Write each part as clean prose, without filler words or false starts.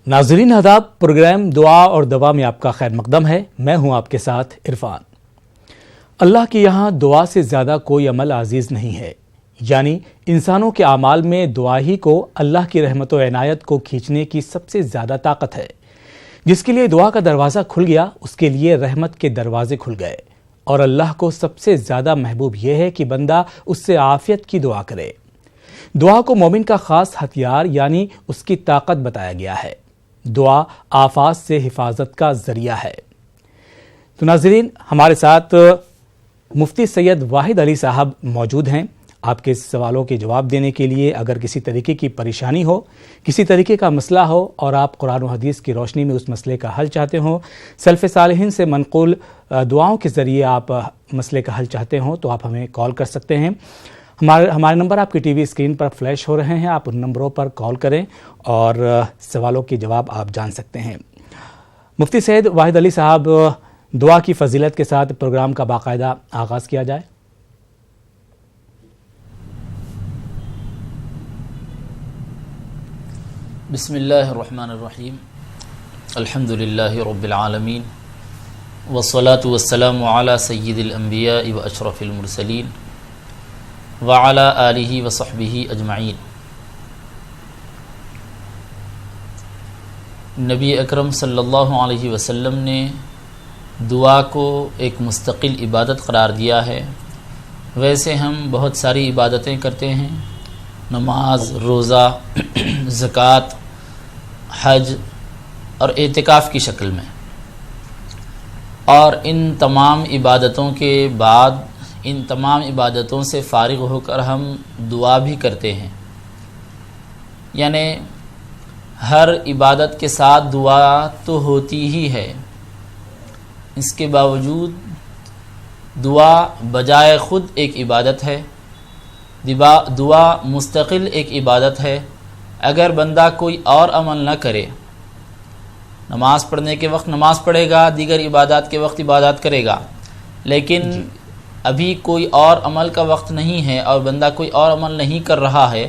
ناظرین آداب، پروگرام دعا اور دوا میں آپ کا خیر مقدم ہے۔ میں ہوں آپ کے ساتھ عرفان۔ اللہ کے یہاں دعا سے زیادہ کوئی عمل عزیز نہیں ہے، یعنی انسانوں کے اعمال میں دعا ہی کو اللہ کی رحمت و عنایت کو کھینچنے کی سب سے زیادہ طاقت ہے۔ جس کے لیے دعا کا دروازہ کھل گیا، اس کے لیے رحمت کے دروازے کھل گئے، اور اللہ کو سب سے زیادہ محبوب یہ ہے کہ بندہ اس سے عافیت کی دعا کرے۔ دعا کو مومن کا خاص ہتھیار یعنی اس کی طاقت بتایا گیا ہے۔ دعا آفات سے حفاظت کا ذریعہ ہے۔ تو ناظرین، ہمارے ساتھ مفتی سید واحد علی صاحب موجود ہیں آپ کے سوالوں کے جواب دینے کے لیے۔ اگر کسی طریقے کی پریشانی ہو، کسی طریقے کا مسئلہ ہو اور آپ قرآن و حدیث کی روشنی میں اس مسئلے کا حل چاہتے ہوں، سلف صالحین سے منقول دعاؤں کے ذریعے آپ مسئلے کا حل چاہتے ہوں، تو آپ ہمیں کال کر سکتے ہیں۔ ہمارے نمبر آپ کی ٹی وی اسکرین پر فلیش ہو رہے ہیں، آپ ان نمبروں پر کال کریں اور سوالوں کے جواب آپ جان سکتے ہیں۔ مفتی سید واحد علی صاحب، دعا کی فضیلت کے ساتھ پروگرام کا باقاعدہ آغاز کیا جائے۔ بسم اللہ الرحمن الرحیم، الحمد للہ رب العالمین، والصلاة والسلام علی سید الانبیاء و اشرف المرسلین وعلی آلہ وصحبہ اجمعین۔ نبی اکرم صلی اللہ علیہ وسلم نے دعا کو ایک مستقل عبادت قرار دیا ہے۔ ویسے ہم بہت ساری عبادتیں کرتے ہیں، نماز، روزہ، زکوٰۃ، حج اور اعتکاف کی شکل میں، اور ان تمام عبادتوں کے بعد، ان تمام عبادتوں سے فارغ ہو کر ہم دعا بھی کرتے ہیں۔ یعنی ہر عبادت کے ساتھ دعا تو ہوتی ہی ہے، اس کے باوجود دعا بجائے خود ایک عبادت ہے، دعا مستقل ایک عبادت ہے۔ اگر بندہ کوئی اور عمل نہ کرے، نماز پڑھنے کے وقت نماز پڑھے گا، دیگر عبادات کے وقت عبادات کرے گا، لیکن ابھی کوئی اور عمل کا وقت نہیں ہے اور بندہ کوئی اور عمل نہیں کر رہا ہے،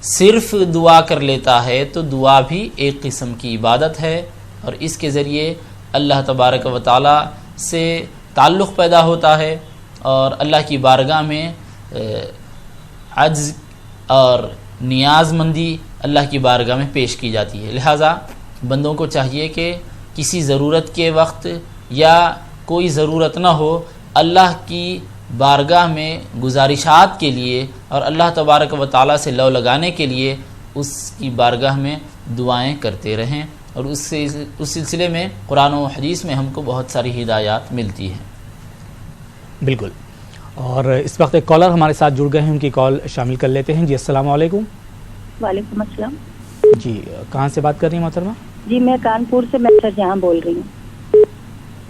صرف دعا کر لیتا ہے، تو دعا بھی ایک قسم کی عبادت ہے، اور اس کے ذریعے اللہ تبارک و تعالی سے تعلق پیدا ہوتا ہے، اور اللہ کی بارگاہ میں عجز اور نیاز مندی اللہ کی بارگاہ میں پیش کی جاتی ہے۔ لہٰذا بندوں کو چاہیے کہ کسی ضرورت کے وقت یا کوئی ضرورت نہ ہو، اللہ کی بارگاہ میں گزارشات کے لیے اور اللہ تبارک و تعالیٰ سے لو لگانے کے لیے اس کی بارگاہ میں دعائیں کرتے رہیں، اور اس سلسلے میں قرآن و حدیث میں ہم کو بہت ساری ہدایات ملتی ہیں۔ بالکل، اور اس وقت ایک کالر ہمارے ساتھ جڑ گئے ہیں، ان کی کال شامل کر لیتے ہیں۔ جی السلام علیکم۔ وعلیکم السلام۔ جی کہاں سے بات کر رہی ہیں محترمہ؟ جی میں کانپور سے میں جہاں بول رہی ہوں۔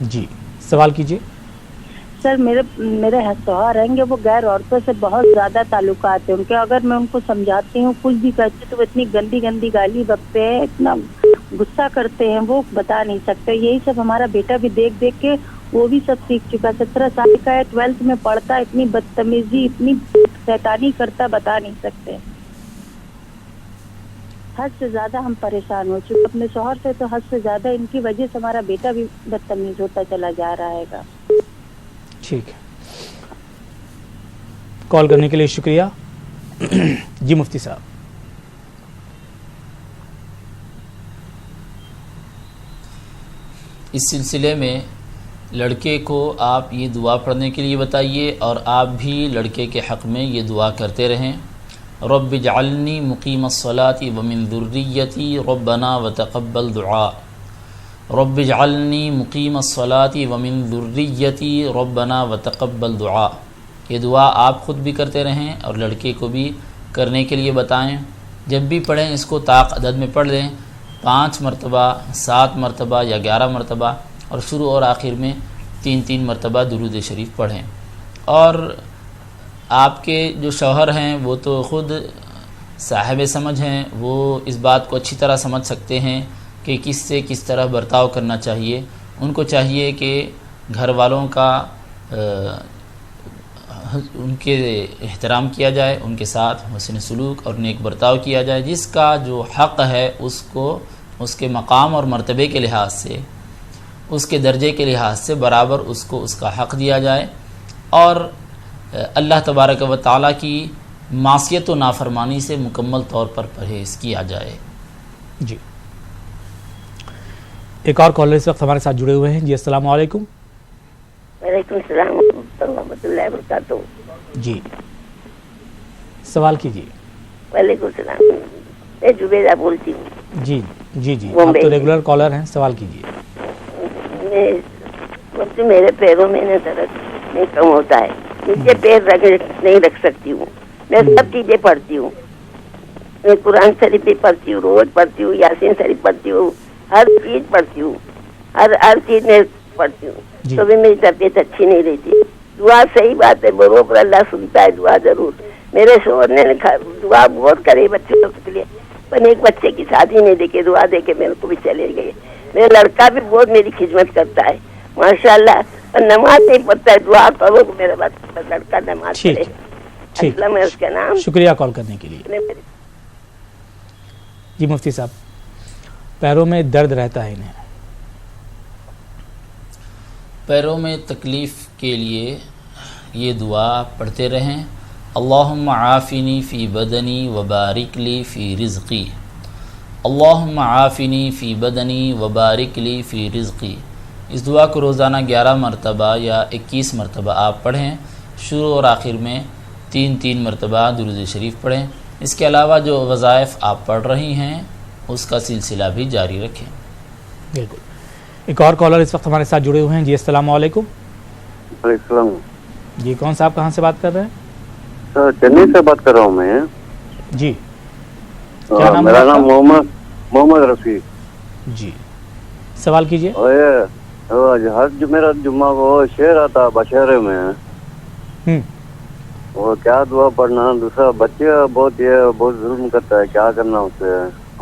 جی سوال کیجیے۔ سر میرے شوہر ہیں گے، وہ غیر عورتوں سے بہت زیادہ تعلقات ہیں ان کے۔ اگر میں ان کو سمجھاتی ہوں، کچھ بھی کرتی تو وہ اتنی گندی گندی گالی بکتے ہیں، اتنا غصہ کرتے ہیں، وہ بتا نہیں سکتے۔ یہی سب ہمارا بیٹا بھی دیکھ دیکھ کے وہ بھی سب سیکھ چکا۔ 17 سال کا ہے، 12th میں پڑھتا، اتنی بدتمیزی، اتنی شیطانی کرتا، بتا نہیں سکتے۔ حد سے زیادہ ہم پریشان ہو چکے اپنے شوہر سے، تو حد سے زیادہ ان کی وجہ سے ہمارا بیٹا بھی بدتمیز ہوتا چلا جا رہا ہے گا۔ ٹھیک ہے، کال کرنے کے لیے شکریہ۔ جی مفتی صاحب۔ اس سلسلے میں لڑکے کو آپ یہ دعا پڑھنے کے لیے بتائیے، اور آپ بھی لڑکے کے حق میں یہ دعا کرتے رہیں۔ رب اجعلنی مقیم الصلاۃ ومن ذریتی ربنا وتقبل دعاء، رب اجعلنی مقیم الصلاۃ ومن ذریتی ربنا وتقبل دعاء۔ یہ دعا آپ خود بھی کرتے رہیں اور لڑکے کو بھی کرنے کے لیے بتائیں۔ جب بھی پڑھیں اس کو طاق عدد میں پڑھ لیں، 5 مرتبہ، 7 مرتبہ یا 11 مرتبہ، اور شروع اور آخر میں 3 مرتبہ درود شریف پڑھیں۔ اور آپ کے جو شوہر ہیں وہ تو خود صاحب سمجھ ہیں، وہ اس بات کو اچھی طرح سمجھ سکتے ہیں کہ کس سے کس طرح برتاؤ کرنا چاہیے۔ ان کو چاہیے کہ گھر والوں کا ان کے احترام کیا جائے، ان کے ساتھ حسن سلوک اور نیک برتاؤ کیا جائے، جس کا جو حق ہے اس کو اس کے مقام اور مرتبے کے لحاظ سے، اس کے درجے کے لحاظ سے برابر اس کو اس کا حق دیا جائے، اور اللہ تبارک و تعالیٰ کی معصیت و نافرمانی سے مکمل طور پر پرہیز کیا جائے۔ جی، ایک اور کالر اس وقت ہمارے ساتھ جڑے ہوئے ہیں۔ جی السلام علیکم۔ وعلیکم السلام ورحمۃ اللہ وبرکاتہ۔ جی سوال کیجیے۔ وعلیکم السلام، میں جبیدہ بولتی ہوں۔ جی جی جی، آپ تو ریگولر کالر ہیں، سوال کیجیے۔ میرے پیروں میں نا درد نہیں کم ہوتا ہے، نیچے پیر نہیں رکھ سکتی ہوں، میں سب چیزیں پڑھتی ہوں، میں قرآن شریف بھی پڑھتی ہوں، روز پڑھتی ہوں، یاسین شریف پڑھتی ہوں، ہر چیز پڑھتی ہوں، ہر چیز میں پڑھتی ہوں، تو بھی میری طبیعت اچھی نہیں رہتی۔ دعا صحیح بات ہے، برابر اللہ سنتا ہے دعا ضرور۔ میرے شوہر نے دعا بہت کرے بچوں کے لیے، پر ایک بچے کی شادی نہیں دے کے دعا دے کے میرے کو بھی چلے گئے۔ میرا لڑکا بھی بہت میری خدمت کرتا ہے ماشاءاللہ، اور نماز نہیں پڑھتا ہے، دعا کرو کہ میرا لڑکا نماز پڑھے۔ اسلم ہے اس کا نام۔ شکریہ کال کرنے کے لیے۔ جی مفتی صاحب، پیروں میں درد رہتا ہے انہیں، پیروں میں تکلیف کے لیے یہ دعا پڑھتے رہیں، اللہم عافنی فی بدنی وبارک لی فی رزقی، اللہم عافنی فی بدنی وبارک لی فی رزقی۔ اس دعا کو روزانہ 11 مرتبہ یا 21 مرتبہ آپ پڑھیں، شروع اور آخر میں 3 مرتبہ درود شریف پڑھیں۔ اس کے علاوہ جو وظائف آپ پڑھ رہی ہیں اس کا سلسلہ بھی جاری رکھیں۔ بالکل۔ ایک اور کالر اس وقت ہمارے ساتھ جڑے ہوئے ہیں۔ جی السلام علیکم۔ وعلیکم السلام جی کون صاحب کہاں سے بات کر رہے ہیں؟ سر، چنئی سے بات کر رہا ہوں میں۔ جی کیا نام ہے میرا آپ کا؟ نام محمد رفیق۔ جی سوال کیجیے۔ ہر جمعرات جمعہ کو شعر آتا بشہرے میں، وہ کیا دعا پڑھنا؟ دوسرا بچے بہت ظلم کرتا ہے، کیا کرنا اس سے؟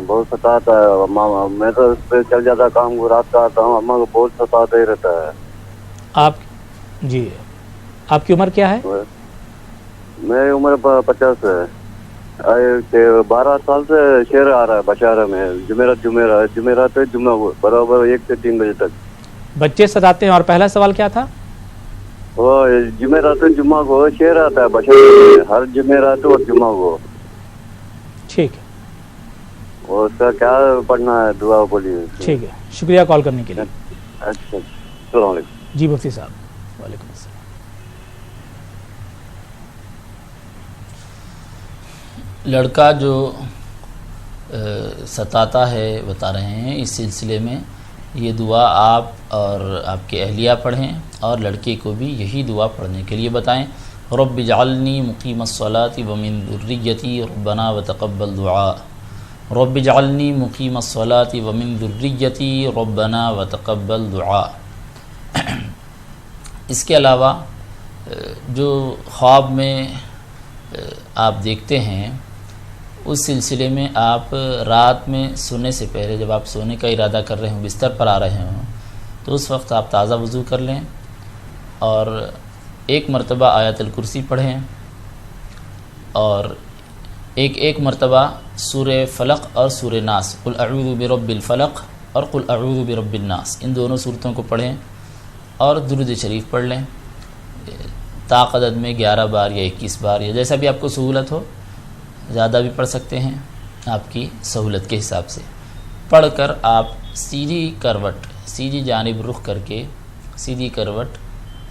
بہت ستاتا ہے، میں تو اس پہ چل جاتا کام کو، رات کا آتا ہوں، اماں کو بہت ستاتا ہی رہتا ہے۔ جی آپ کی عمر کیا ہے؟ میری عمر 50 ہے۔ 12 سال سے شعر آ رہا ہے بشہرے میں، جمعرات جمعہ کو برابر 1 سے 3 بجے تک۔ بچے ستاتے ہیں، اور پہلا سوال کیا تھا؟ وہ جمعرات جمعہ کو شعر آتا ہے بشہرے میں، ہر جمعرات اور جمعہ کو۔ ٹھیک ہے، وہ اس کا کیا پڑھنا ہے؟ دعا بولیے۔ ٹھیک ہے، شکریہ کال کرنے کے لیے۔ اچھا، السلام علیکم۔ جی مفتی صاحب، وعلیکم السلام۔ لڑکا جو ستاتا ہے بتا رہے ہیں، اس سلسلے میں یہ دعا آپ اور آپ کے اہلیہ پڑھیں، اور لڑکے کو بھی یہی دعا پڑھنے کے لیے بتائیں، رب اجعلنی مقیم الصلاۃ ومن ذریتی ربنا وتقبل دعاء، رب اجعلنی مقیم الصلاۃ ومن ذریتی ربنا وتقبل دعاء۔ اس کے علاوہ جو خواب میں آپ دیکھتے ہیں، اس سلسلے میں آپ رات میں سونے سے پہلے جب آپ سونے کا ارادہ کر رہے ہوں، بستر پر آ رہے ہوں، تو اس وقت آپ تازہ وضو کر لیں اور 1 مرتبہ آیت الکرسی پڑھیں، اور ایک مرتبہ سورہ فلق اور سورہ ناس، قل اعوذ برب الفلق اور قل اعوذ برب الناس، ان دونوں صورتوں کو پڑھیں اور درود شریف پڑھ لیں، طاقت میں 11 بار یا 21 بار، یا جیسا بھی آپ کو سہولت ہو، زیادہ بھی پڑھ سکتے ہیں آپ کی سہولت کے حساب سے۔ پڑھ کر آپ سیدھی جانب رخ کر کے سیدھی کروٹ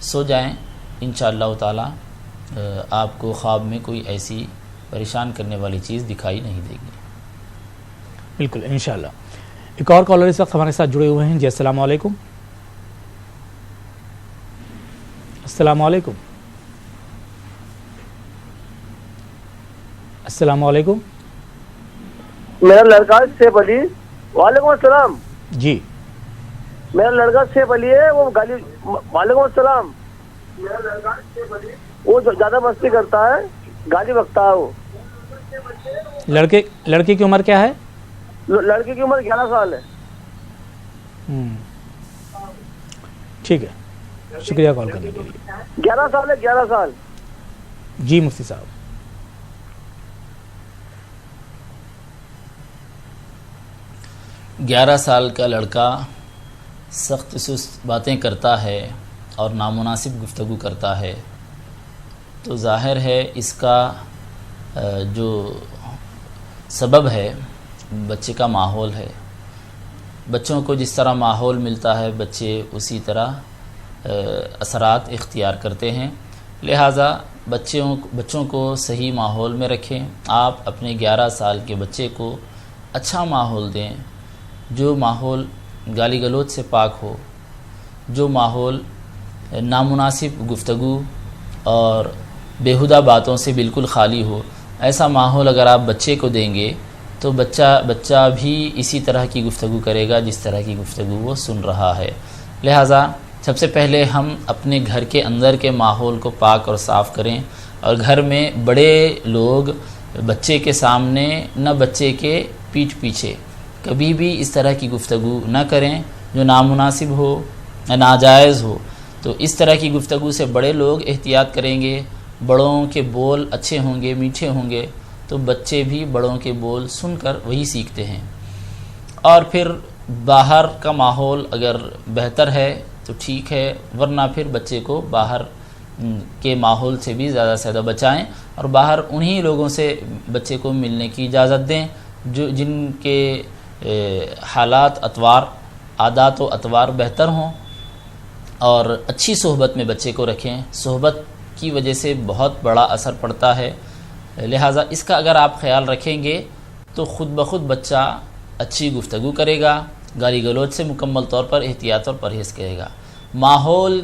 سو جائیں، انشاءاللہ تعالی آپ کو خواب میں کوئی ایسی پریشان کرنے والی چیز دکھائی نہیں دے گی۔ بالکل انشاءاللہ۔ ایک اور کالر اس وقت ہمارے ساتھ جڑے ہوئے ہیں۔ جی السلام علیکم۔ السلام علیکم۔ السلام علیکم۔ میرا لڑکا سیف علی۔ وعلیکم السلام۔ جی میرا لڑکا سیف علی ہے، وہ گالی۔ وعلیکم السلام۔ وہ زیادہ مستی کرتا ہے، گالی بکتا ہے۔ وہ لڑکے کی عمر کیا ہے؟ لڑکی کی عمر 11 سال ہے۔ ٹھیک ہے، شکریہ کال کرنے کے لیے۔ 11 سال ہے، 11 سال۔ جی مفتی صاحب۔ 11 سال کا لڑکا سخت سست باتیں کرتا ہے اور نامناسب گفتگو کرتا ہے تو ظاہر ہے اس کا جو سبب ہے بچے کا ماحول ہے. بچوں کو جس طرح ماحول ملتا ہے بچے اسی طرح اثرات اختیار کرتے ہیں. لہٰذا بچوں کو صحیح ماحول میں رکھیں. آپ اپنے 11 سال کے بچے کو اچھا ماحول دیں، جو ماحول گالی گلوچ سے پاک ہو، جو ماحول نامناسب گفتگو اور بیہودہ باتوں سے بالکل خالی ہو. ایسا ماحول اگر آپ بچے کو دیں گے تو بچہ بھی اسی طرح کی گفتگو کرے گا جس طرح کی گفتگو وہ سن رہا ہے. لہٰذا سب سے پہلے ہم اپنے گھر کے اندر کے ماحول کو پاک اور صاف کریں، اور گھر میں بڑے لوگ بچے کے سامنے نہ بچے کے پیٹھ پیچھے کبھی بھی اس طرح کی گفتگو نہ کریں جو نامناسب ہو یا ناجائز ہو. تو اس طرح کی گفتگو سے بڑے لوگ احتیاط کریں گے. بڑوں کے بول اچھے ہوں گے، میٹھے ہوں گے تو بچے بھی بڑوں کے بول سن کر وہی سیکھتے ہیں. اور پھر باہر کا ماحول اگر بہتر ہے تو ٹھیک ہے، ورنہ پھر بچے کو باہر کے ماحول سے بھی زیادہ سے زیادہ بچائیں، اور باہر انہی لوگوں سے بچے کو ملنے کی اجازت دیں جن کے حالات اطوار عادات و اطوار بہتر ہوں، اور اچھی صحبت میں بچے کو رکھیں. صحبت کی وجہ سے بہت بڑا اثر پڑتا ہے. لہٰذا اس کا اگر آپ خیال رکھیں گے تو خود بخود بچہ اچھی گفتگو کرے گا، گالی گلوچ سے مکمل طور پر احتیاط اور پرہیز کرے گا. ماحول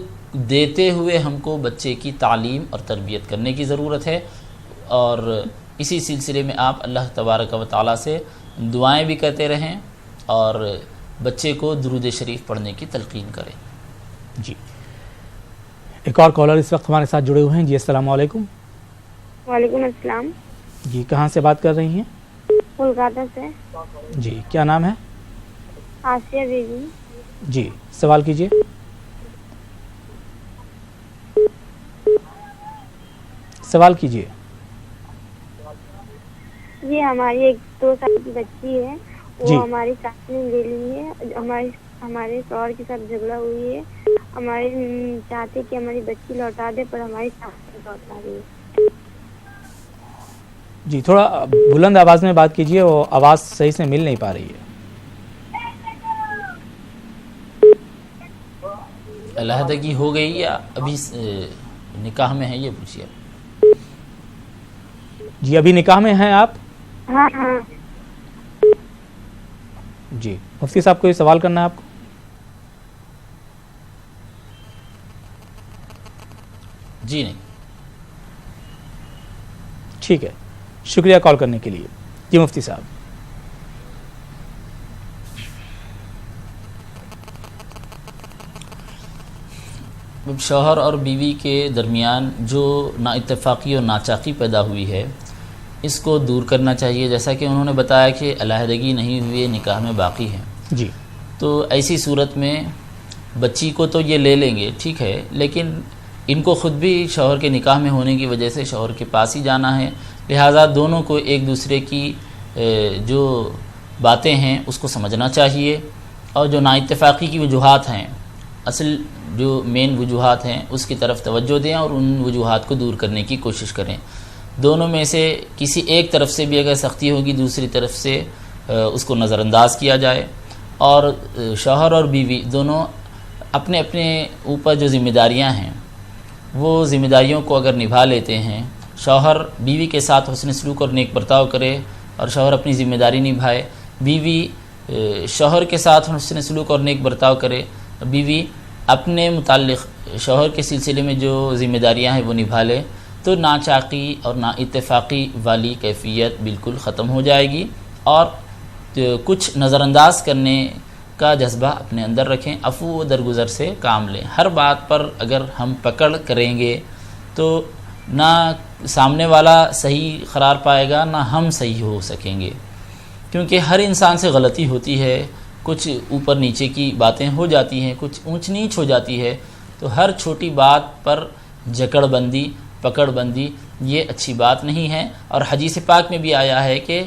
دیتے ہوئے ہم کو بچے کی تعلیم اور تربیت کرنے کی ضرورت ہے، اور اسی سلسلے میں آپ اللہ تبارک و تعالیٰ سے دعائیں بھی کرتے رہیں اور بچے کو درود شریف پڑھنے کی تلقین کریں. جی ایک اور کالر اس وقت ہمارے ساتھ جڑے ہوئے ہیں. جی السلام علیکم. وعلیکم السلام. جی کہاں سے بات کر رہی ہیں؟ کولکاتہ سے. جی کیا نام ہے؟ آسیہ بیگم. جی سوال کیجیے. سوال کیجیے. یہ ہماری ایک 2 سال کی بچی ہے، وہ جی. ہماری ساتھ میں لے لی ہے. ہمارے شوہر کے ساتھ جھگڑا ہوئی ہے. ہمارے چاہتے کہ ہماری بچی لوٹا دے پر ہماری ساتھ میں لوٹا رہی ہے. جی تھوڑا بلند آواز میں بات کیجیے، وہ آواز صحیح سے مل نہیں پا رہی ہے. علیحدگی ہو گئی یا ابھی نکاح میں ہے یہ پوچھیے. جی ابھی نکاح میں ہیں آپ؟ ہاں ہاں. جی مفتی صاحب کو یہ سوال کرنا ہے آپ کو. جی نہیں. ٹھیک ہے، شکریہ کال کرنے کے لیے. جی مفتی صاحب. شوہر اور بیوی کے درمیان جو نا اتفاقی اور ناچاقی پیدا ہوئی ہے اس کو دور کرنا چاہیے. جیسا کہ انہوں نے بتایا کہ علیحدگی نہیں ہوئی، نکاح میں باقی ہے. جی تو ایسی صورت میں بچی کو تو یہ لے لیں گے ٹھیک ہے، لیکن ان کو خود بھی شوہر کے نکاح میں ہونے کی وجہ سے شوہر کے پاس ہی جانا ہے. لہٰذا دونوں کو ایک دوسرے کی جو باتیں ہیں اس کو سمجھنا چاہیے، اور جو نا اتفاقی کی وجوہات ہیں، اصل جو مین وجوہات ہیں اس کی طرف توجہ دیں اور ان وجوہات کو دور کرنے کی کوشش کریں. دونوں میں سے کسی ایک طرف سے بھی اگر سختی ہوگی دوسری طرف سے اس کو نظر انداز کیا جائے. اور شوہر اور بیوی دونوں اپنے اپنے اوپر جو ذمہ داریاں ہیں وہ ذمہ داریوں کو اگر نبھا لیتے ہیں، شوہر بیوی کے ساتھ حسن سلوک اور نیک برتاؤ کرے اور شوہر اپنی ذمہ داری نبھائے، بیوی شوہر کے ساتھ حسن سلوک اور نیک برتاؤ کرے، بیوی اپنے متعلق شوہر کے سلسلے میں جو ذمہ داریاں ہیں وہ نبھا لے، تو ناچاقی اور نا اتفاقی والی کیفیت بالکل ختم ہو جائے گی. اور کچھ نظر انداز کرنے کا جذبہ اپنے اندر رکھیں، عفو و درگزر سے کام لیں. ہر بات پر اگر ہم پکڑ کریں گے تو نہ سامنے والا صحیح قرار پائے گا نہ ہم صحیح ہو سکیں گے، کیونکہ ہر انسان سے غلطی ہوتی ہے. کچھ اوپر نیچے کی باتیں ہو جاتی ہیں، کچھ اونچ نیچ ہو جاتی ہے. تو ہر چھوٹی بات پر جکڑ بندی پکڑ بندی یہ اچھی بات نہیں ہے. اور حدیث پاک میں بھی آیا ہے کہ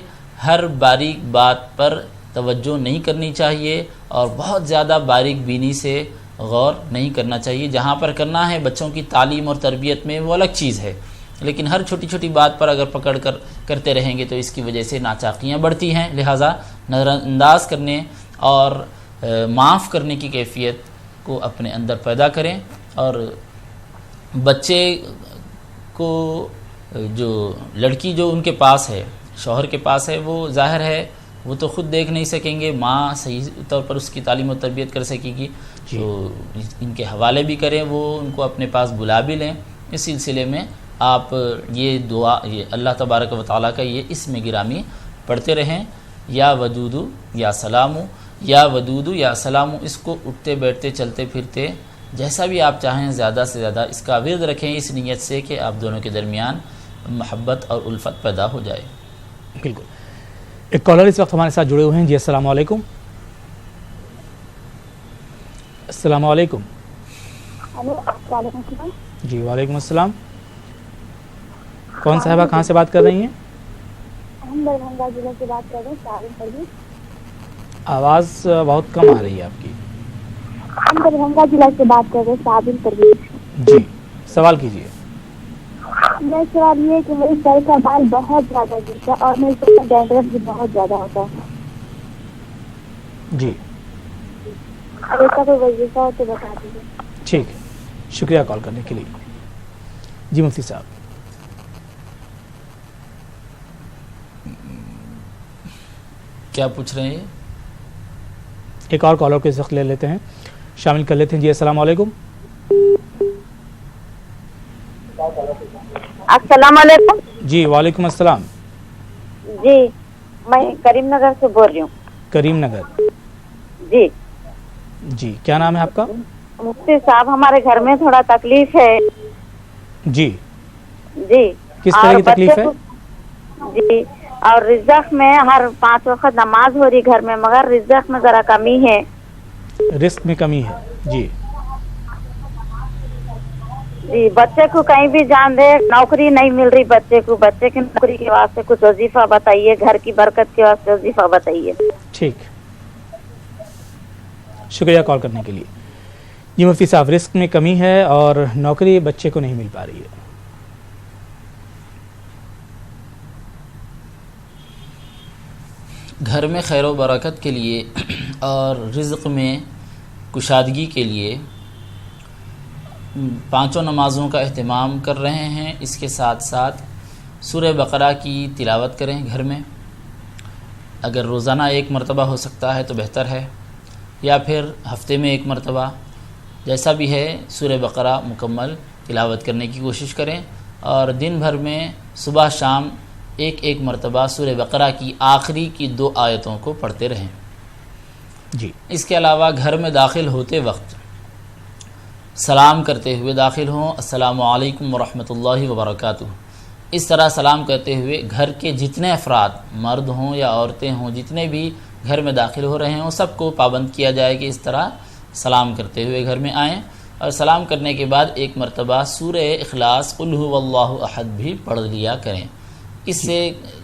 ہر باریک بات پر توجہ نہیں کرنی چاہیے اور بہت زیادہ باریک بینی سے غور نہیں کرنا چاہیے. جہاں پر کرنا ہے بچوں کی تعلیم اور تربیت میں وہ الگ چیز ہے، لیکن ہر چھوٹی چھوٹی بات پر اگر پکڑ کر کرتے رہیں گے تو اس کی وجہ سے ناچاقیاں بڑھتی ہیں. لہٰذا نظر انداز کرنے اور معاف کرنے کی کیفیت کو اپنے اندر پیدا کریں. اور بچے کو جو لڑکی جو ان کے پاس ہے، شوہر کے پاس ہے، وہ ظاہر ہے وہ تو خود دیکھ نہیں سکیں گے، ماں صحیح طور پر اس کی تعلیم و تربیت کر سکے گی. تو ان کے حوالے بھی کریں، وہ ان کو اپنے پاس بلا بھی لیں. اس سلسلے میں آپ یہ دعا، یہ اللہ تبارک و تعالیٰ کا یہ اسم گرامی پڑھتے رہیں، یا ودودو یا سلامو، یا ودودو یا سلامو. اس کو اٹھتے بیٹھتے چلتے پھرتے جیسا بھی آپ چاہیں زیادہ سے زیادہ اس کا ورد رکھیں، اس نیت سے کہ آپ دونوں کے درمیان محبت اور الفت پیدا ہو جائے. بالکل. ایک کالر اس وقت ہمارے ساتھ جڑے ہوئے ہیں. جی السلام علیکم. السلام علیکم. وعلیکم السلام. جی وعلیکم السلام. کون صاحبہ کہاں سے بات کر رہی ہیں؟ ہم دربھنگہ ضلع سے بات کر رہے ہیں، شاہین پرویز. آواز بہت کم آ رہی ہے آپ کی. ہم دربھنگہ ضلع سے بات کر رہے ہیں، شاہین پرویز. جی سوال کیجیے. میرا سوال یہ ہے کہ میرے سر کا بال بہت زیادہ گرتا ہے اور میرے سر کا ڈینڈرف بھی بہت زیادہ ہوتا ہے. جی اگر اس کا کوئی وظیفہ ہو تو بتا دیجیے. ٹھیک ہے، شکریہ کال کرنے کے لیے. جی مفتی صاحب. کیا پوچھ رہے ہیں؟ ایک اور کالر کو اس وقت لے لیتے ہیں، شامل کر لیتے ہیں. جی السلام علیکم. السلام علیکم. جی وعلیکم السلام. جی میں کریم نگر سے بول رہی ہوں. کریم نگر. جی جی کیا نام ہے آپ کا؟ مفتی صاحب ہمارے گھر میں تھوڑا تکلیف ہے. جی جی کس طرح کی تکلیف ہے؟ جی اور رزق میں ہر 5 وقت نماز ہو رہی گھر میں، مگر رزق میں ذرا کمی ہے. رزق میں کمی ہے. جی جی بچے کو کہیں بھی جان دے، نوکری نہیں مل رہی بچے کو. بچے کی نوکری کے واسطے کچھ وظیفہ بتائیے، گھر کی برکت کے واسطے وظیفہ بتائیے. ٹھیک، شکریہ کال کرنے کے لیے. جی مفتی صاحب، رزق میں کمی ہے اور نوکری بچے کو نہیں مل پا رہی ہے. گھر میں خیر و برکت کے لیے اور رزق میں کشادگی کے لیے 5 نمازوں کا اہتمام کر رہے ہیں. اس کے ساتھ ساتھ سورہ بقرہ کی تلاوت کریں گھر میں. اگر روزانہ 1 مرتبہ ہو سکتا ہے تو بہتر ہے، یا پھر ہفتے میں 1 مرتبہ، جیسا بھی ہے سورہ بقرہ مکمل تلاوت کرنے کی کوشش کریں. اور دن بھر میں صبح شام 1 مرتبہ سورہ بقرہ کی آخری کی 2 آیتوں کو پڑھتے رہیں. جی اس کے علاوہ گھر میں داخل ہوتے وقت سلام کرتے ہوئے داخل ہوں، السلام علیکم ورحمۃ اللہ وبرکاتہ. اس طرح سلام کرتے ہوئے گھر کے جتنے افراد، مرد ہوں یا عورتیں ہوں، جتنے بھی گھر میں داخل ہو رہے ہوں، سب کو پابند کیا جائے کہ اس طرح سلام کرتے ہوئے گھر میں آئیں. اور سلام کرنے کے بعد 1 مرتبہ سورہ اخلاص قل هو اللہ احد بھی پڑھ لیا کریں. اس سے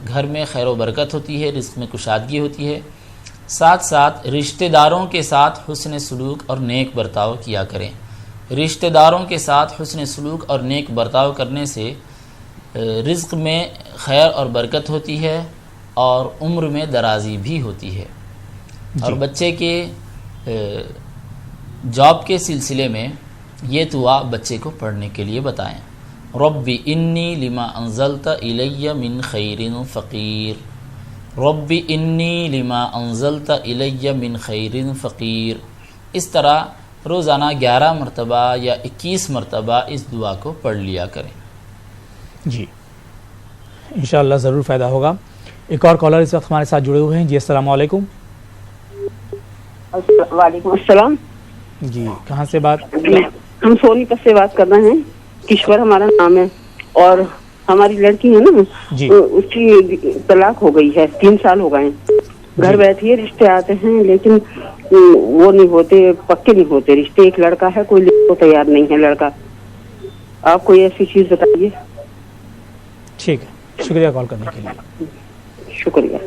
گھر میں خیر و برکت ہوتی ہے، رزق میں کشادگی ہوتی ہے. ساتھ ساتھ رشتہ داروں کے ساتھ حسن سلوک اور نیک برتاؤ کیا کریں. رشتہ داروں کے ساتھ حسن سلوک اور نیک برتاؤ کرنے سے رزق میں خیر اور برکت ہوتی ہے اور عمر میں درازی بھی ہوتی ہے. اور بچے کے جاب کے سلسلے میں یہ دعا بچے کو پڑھنے کے لیے بتائیں. رب انی لما انزلت الی من خیر فقیر. رب انی لما انزلت الی من خیر فقیر. اس طرح روزانہ 11 مرتبہ یا 21 مرتبہ اس دعا کو پڑھ لیا کریں. جی انشاءاللہ ضرور فائدہ ہوگا. ایک اور کالر اس وقت ہمارے ساتھ جڑے ہوئے ہیں. جی السلام علیکم. وعلیکم السلام. جی کہاں سے بات؟ ہم سونی پت سے بات کر رہے ہیں. کشور ہمارا نام ہے. اور ہماری لڑکی ہے نا جی اس کی طلاق ہو گئی ہے، 3 سال ہو گئے ہیں. گھر بیٹھی ہے، رشتے آتے ہیں لیکن وہ نہیں ہوتے، پکے نہیں ہوتے رشتے. ایک لڑکا ہے، کوئی لینے کو تیار نہیں ہے لڑکا. آپ کوئی ایسی چیز بتائیے. ٹھیک ہے، شکریہ کال کرنے کے لیے. شکریہ.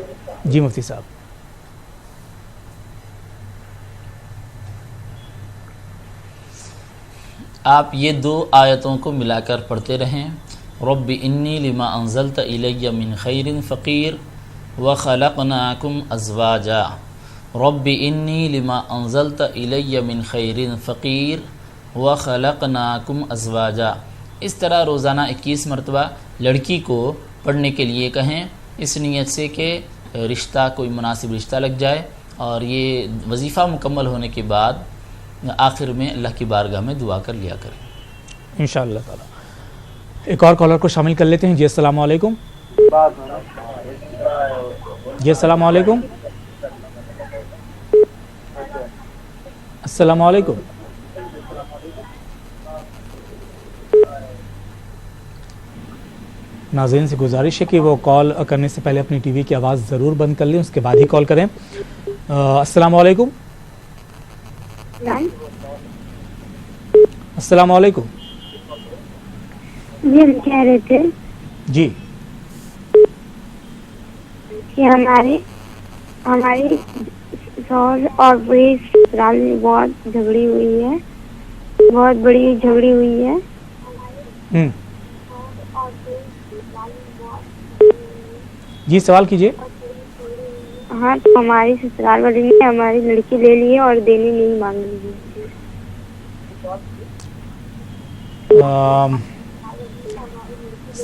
جی مفتی صاحب. آپ یہ 2 آیتوں کو ملا کر پڑھتے رہیں. رب انی لما انزلت الی من خیر فقیر وخلقناکم ازواجا. رب انی لما انزلت الی من خیر فقیر وخلقناکم ازواجا. اس طرح روزانہ 21 مرتبہ لڑکی کو پڑھنے کے لیے کہیں، اس نیت سے کہ رشتہ کوئی مناسب رشتہ لگ جائے، اور یہ وظیفہ مکمل ہونے کے بعد آخر میں اللہ کی بارگاہ میں دعا کر لیا کریں انشاءاللہ تعالی. ایک اور کالر کو شامل کر لیتے ہیں. جی السلام علیکم. جی السلام علیکم. السلام علیکم. ناظرین سے گزارش ہے کہ وہ کال کرنے سے پہلے اپنی ٹی وی کی آواز ضرور بند کر لیں، اس کے بعد ہی کال کریں. السلام علیکم. السلام علیکم. یہ ہم کہہ رہے تھے جی کہ ہماری شوہر اور بڑی سسرال میں بہت جھگڑی ہوئی ہے، بہت بڑی جھگڑی ہوئی ہے. جی سوال کیجیے. ہاں، تو ہماری سسرال والے نے ہماری لڑکی لے لی ہے اور دینی نہیں مانگ رہی ہے.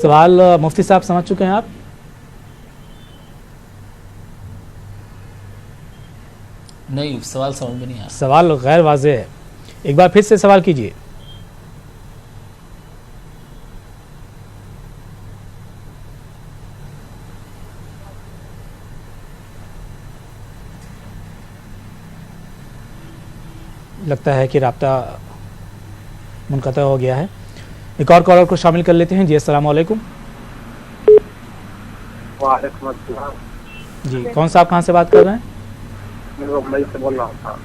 سوال مفتی صاحب سمجھ چکے ہیں آپ؟ نہیں، سوال سمجھ میں نہیں آیا. سوال غیر واضح ہے، ایک بار پھر سے سوال کیجیے. لگتا ہے کہ رابطہ منقطع ہو گیا ہے. ایک اور کالر کو شامل کر لیتے ہیں. جی السلام علیکم. وعلیکم السلام. جی کون صاحب کہاں سے بات کر رہے ہیں؟ میں ممبئی سے بول رہا تھا.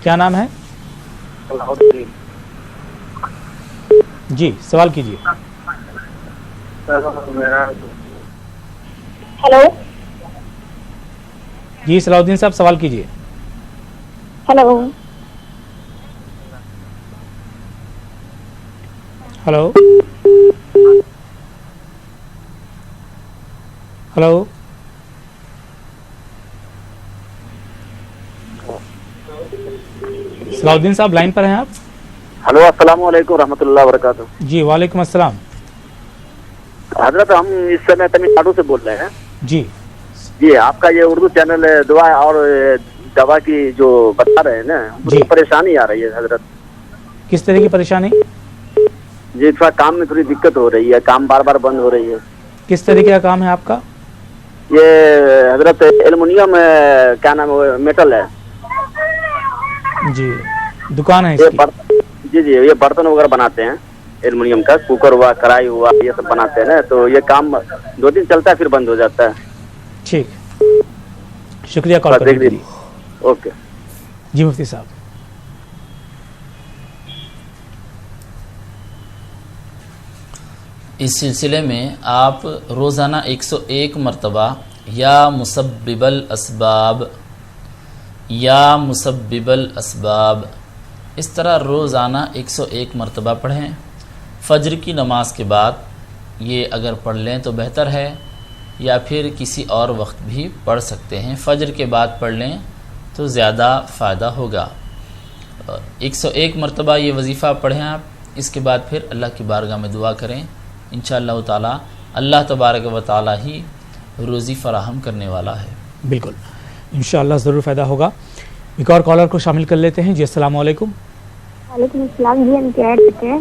کیا نام ہے؟ جی سوال کیجیے. ہیلو جی صلاح الدین صاحب سوال کیجیے. Hello hello hello. صلاح الدین صاحب لائن پر ہیں آپ؟ ہلو، السلام علیکم ورحمۃ اللہ وبرکاتہ. جی وعلیکم السلام. حضرت ہم اس سمے تمل ناڈو سے بول رہے ہیں. جی جی آپ کا یہ اردو چینل دعا اور دوا کی جو بتا رہے ہیں نا، جی پریشانی آ رہی ہے حضرت. کس طرح کی پریشانی؟ جی تھوڑا کام میں تھوڑی دقت ہو رہی ہے، کام بار بار بند ہو رہی ہے. کس طریقے کا کام ہے آپ کا؟ یہ حضرت ایلومینیم کیا نام ہے، میٹل ہے. جی دکان ہے اس کی؟ جی جی یہ برتن وغیرہ بناتے ہیں، ایلومینیم کا کوکر ہوا، کڑھائی ہوا، یہ سب بناتے ہیں نا. تو یہ کام 2 دن چلتا ہے پھر بند ہو جاتا ہے. ٹھیک، شکریہ کال کرنے کے لیے. اوکے. جی مفتی صاحب. اس سلسلے میں آپ روزانہ 101 مرتبہ یا مسبب الاسباب یا مسبب الاسباب اس طرح روزانہ 101 مرتبہ پڑھیں. فجر کی نماز کے بعد یہ اگر پڑھ لیں تو بہتر ہے، یا پھر کسی اور وقت بھی پڑھ سکتے ہیں. فجر کے بعد پڑھ لیں تو زیادہ فائدہ ہوگا. 101 مرتبہ یہ وظیفہ پڑھیں آپ. اس کے بعد پھر اللہ کی بارگاہ میں دعا کریں. انشاءاللہ تعالی اللہ تبارک و تعالی ہی روزی فراہم کرنے والا ہے. بالکل انشاءاللہ ضرور فائدہ ہوگا. ایک اور کالر کو شامل کر لیتے ہیں. جی السلام علیکم. وعلیکم السلام. جی ہم کہہ رہے تھے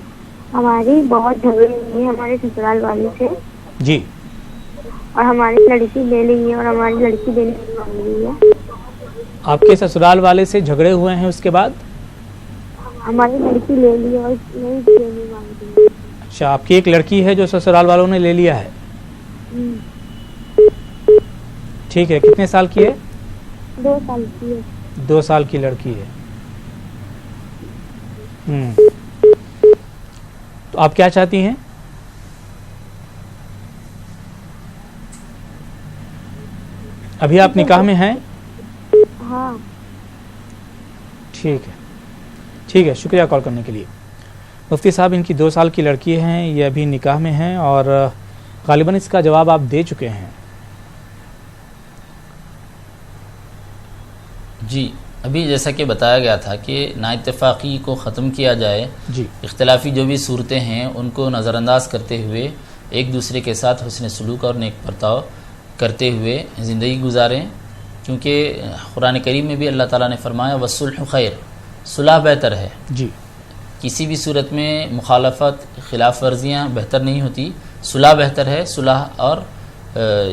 ہماری بہت جھگڑی ہوئی ہے ہمارے سسرال والے سے. جی. اور ہماری لڑکی لے لی ہے اور ہماری لڑکی دینے نہیں مانگ رہی ہے. آپ کے سسرال والے سے جھگڑے ہوئے ہیں، اس کے بعد ہماری لڑکی لے لی اور نہیں دینے مانگ رہی ہے. اچھا، آپ کی ایک لڑکی ہے جو سسرال والوں نے لے لیا ہے. ٹھیک ہے، کتنے سال کی ہے؟ 2 سال کی ہے. 2 سال کی لڑکی ہے. تو آپ کیا چاہتی ہیں؟ ابھی آپ نکاح میں ہیں؟ ہاں. ٹھیک ہے ٹھیک ہے، شکریہ کال کرنے کے لیے. مفتی صاحب، ان کی 2 سال کی لڑکی ہیں، یہ ابھی نکاح میں ہیں اور غالباً اس کا جواب آپ دے چکے ہیں. جی، ابھی جیسا کہ بتایا گیا تھا کہ نا اتفاقی کو ختم کیا جائے، جی، اختلافی جو بھی صورتیں ہیں ان کو نظر انداز کرتے ہوئے ایک دوسرے کے ساتھ حسن سلوک اور نیک برتاؤ کرتے ہوئے زندگی گزاریں، کیونکہ قرآن کریم میں بھی اللہ تعالیٰ نے فرمایا والصلح خیر، صلح بہتر ہے. جی، کسی بھی صورت میں مخالفت، خلاف ورزیاں بہتر نہیں ہوتی، صلح بہتر ہے. صلح اور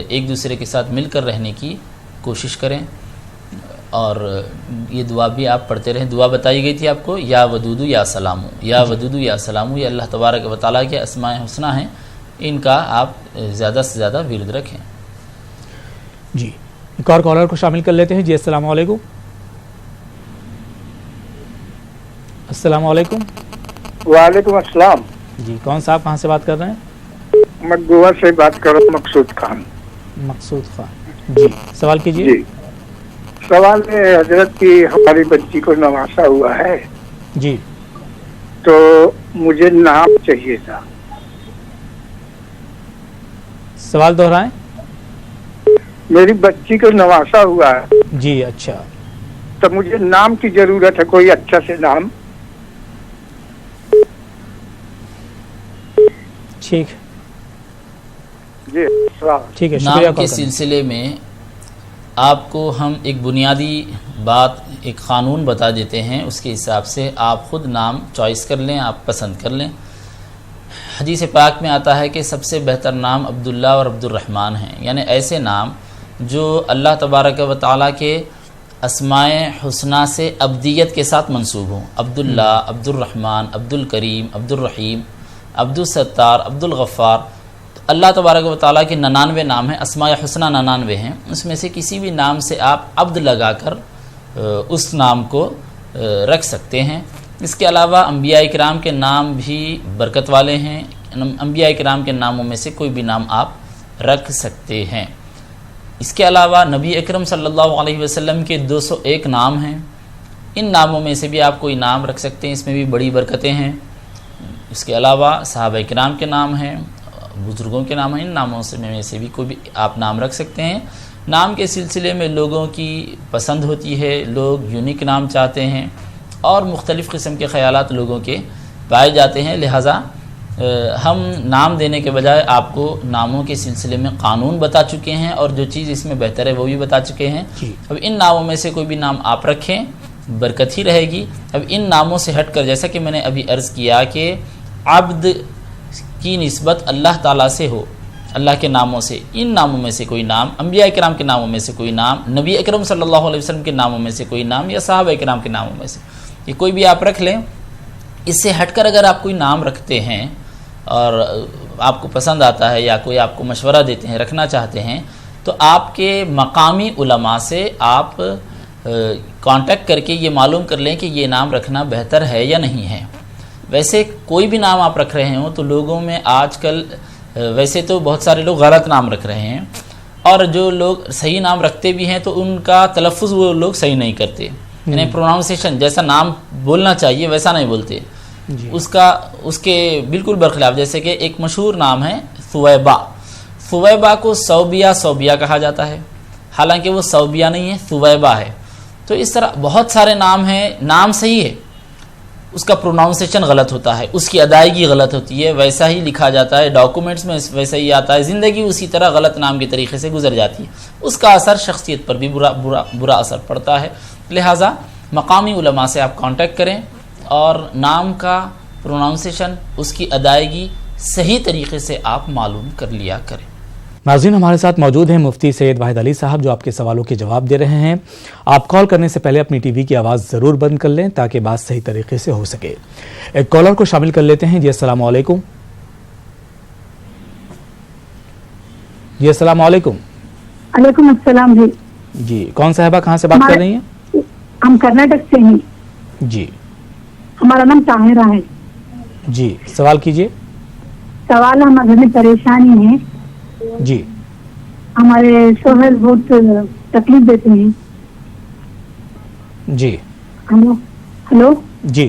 ایک دوسرے کے ساتھ مل کر رہنے کی کوشش کریں. اور یہ دعا بھی آپ پڑھتے رہیں. دعا بتائی گئی تھی آپ کو، یا ودود یا سلام، یا ودود یا سلام، یہ اللہ تبارک و تعالیٰ کے اسماء حسنی ہیں، ان کا آپ زیادہ سے زیادہ ورد رکھیں. جی، ایک اور کالر کو شامل کر لیتے ہیں. جی، السلام علیکم. السلام علیکم. وعلیکم السلام. جی، کون صاحب کہاں سے بات کر رہے ہیں؟ میں گوا سے بات کر رہا ہوں، مقصود خان. مقصود خان جی، سوال کیجیے. جی، سوال ہے حضرت کی ہماری بچی کو نواسا ہوا ہے جی، تو مجھے نام چاہیے تھا. سوال دہرائیں. میری بچی کو نواسا ہوا ہے جی، اچھا، تو مجھے نام کی ضرورت ہے، کوئی اچھا سے نام. ٹھیک جی، ٹھیک ہے، نام شکریہ. کے سلسلے میں آپ کو ہم ایک بنیادی بات، ایک قانون بتا دیتے ہیں، اس کے حساب سے آپ خود نام چوائس کر لیں، آپ پسند کر لیں. حدیث پاک میں آتا ہے کہ سب سے بہتر نام عبداللہ اور عبد الرحمن ہیں، یعنی ایسے نام جو اللہ تبارک و تعالیٰ کے اسماء حسنی سے ابدیت کے ساتھ منسوب ہوں. عبداللہ، عبد الرحمن، عبد الکریم، عبد الرحیم، عبد الستار، عبد الغفار. اللہ تبارک و تعالیٰ کے 99 نام ہیں، اسماء حسنی 99 ہیں. اس میں سے کسی بھی نام سے آپ عبد لگا کر اس نام کو رکھ سکتے ہیں. اس کے علاوہ انبیاء کرام کے نام بھی برکت والے ہیں. انبیاء کرام کے ناموں میں سے کوئی بھی نام آپ رکھ سکتے ہیں. اس کے علاوہ نبی اکرم صلی اللہ علیہ وسلم کے 201 نام ہیں. ان ناموں میں سے بھی آپ کوئی نام رکھ سکتے ہیں، اس میں بھی بڑی برکتیں ہیں. اس کے علاوہ صحابہ کرام کے نام ہیں، بزرگوں کے نام ہیں. ان ناموں میں سے بھی کوئی بھی آپ نام رکھ سکتے ہیں. نام کے سلسلے میں لوگوں کی پسند ہوتی ہے، لوگ یونیک نام چاہتے ہیں اور مختلف قسم کے خیالات لوگوں کے پائے جاتے ہیں. لہٰذا ہم نام دینے کے بجائے آپ کو ناموں کے سلسلے میں قانون بتا چکے ہیں اور جو چیز اس میں بہتر ہے وہ بھی بتا چکے ہیں. اب ان ناموں میں سے کوئی بھی نام آپ رکھیں، برکت ہی رہے گی. اب ان ناموں سے ہٹ کر، جیسا کہ میں نے ابھی عرض کیا کہ عبد کی نسبت اللہ تعالیٰ سے ہو، اللہ کے ناموں سے، ان ناموں میں سے کوئی نام، انبیاء کرام کے ناموں میں سے کوئی نام، نبی اکرم صلی اللہ علیہ وسلم کے ناموں میں سے کوئی نام، یا صحابہ کرام کے ناموں میں سے یہ کوئی بھی آپ رکھ لیں. اس سے ہٹ کر اگر آپ کوئی نام رکھتے ہیں اور آپ کو پسند آتا ہے یا کوئی آپ کو مشورہ دیتے ہیں، رکھنا چاہتے ہیں، تو آپ کے مقامی علماء سے آپ کانٹیکٹ کر کے یہ معلوم کر لیں کہ یہ نام رکھنا بہتر ہے یا نہیں ہے. ویسے کوئی بھی نام آپ رکھ رہے ہوں تو لوگوں میں آج کل ویسے تو بہت سارے لوگ غلط نام رکھ رہے ہیں، اور جو لوگ صحیح نام رکھتے بھی ہیں تو ان کا تلفظ وہ لوگ صحیح نہیں کرتے، یعنی پروناؤنسیشن جیسا نام بولنا چاہیے ویسا نہیں بولتے. اس کے بالکل برخلاف. جیسے کہ ایک مشہور نام ہے ثویبہ. ثویبہ کو صوبیہ کہا جاتا ہے، حالانکہ وہ صوبیہ نہیں ہے، ثویبہ ہے. تو اس طرح بہت سارے نام ہیں، نام صحیح ہے، اس کا پروناؤنسیشن غلط ہوتا ہے، اس کی ادائیگی غلط ہوتی ہے، ویسا ہی لکھا جاتا ہے، ڈاکومنٹس میں ویسا ہی آتا ہے، زندگی اسی طرح غلط نام کے طریقے سے گزر جاتی ہے. اس کا اثر شخصیت پر بھی برا اثر پڑتا ہے. لہٰذا مقامی علماء سے آپ کانٹیکٹ کریں اور نام کا پروناؤنسیشن، اس کی ادائیگی صحیح طریقے سے آپ معلوم کر لیا کریں. ناظرین، ہمارے ساتھ موجود ہیں مفتی سید واحد علی صاحب جو آپ کے سوالوں کے جواب دے رہے ہیں. آپ کال کرنے سے پہلے اپنی ٹی وی کی آواز ضرور بند کر لیں تاکہ بات صحیح طریقے سے ہو سکے. ایک کالر کو شامل کر لیتے ہیں. جی السلام علیکم. جی السلام علیکم. وعلیکم السلام. جی کون صاحبہ کہاں سے بات کر رہی ہیں؟ ہم کرناٹک سے ہیں. جی ہمارا نام طاہرہ ہے. جی سوال کیجئے. سوال ہمارے گھر میں پریشانی ہے. جی ہمارے شوہر بہت تکلیف دیتے ہیں. جی ہلو. جی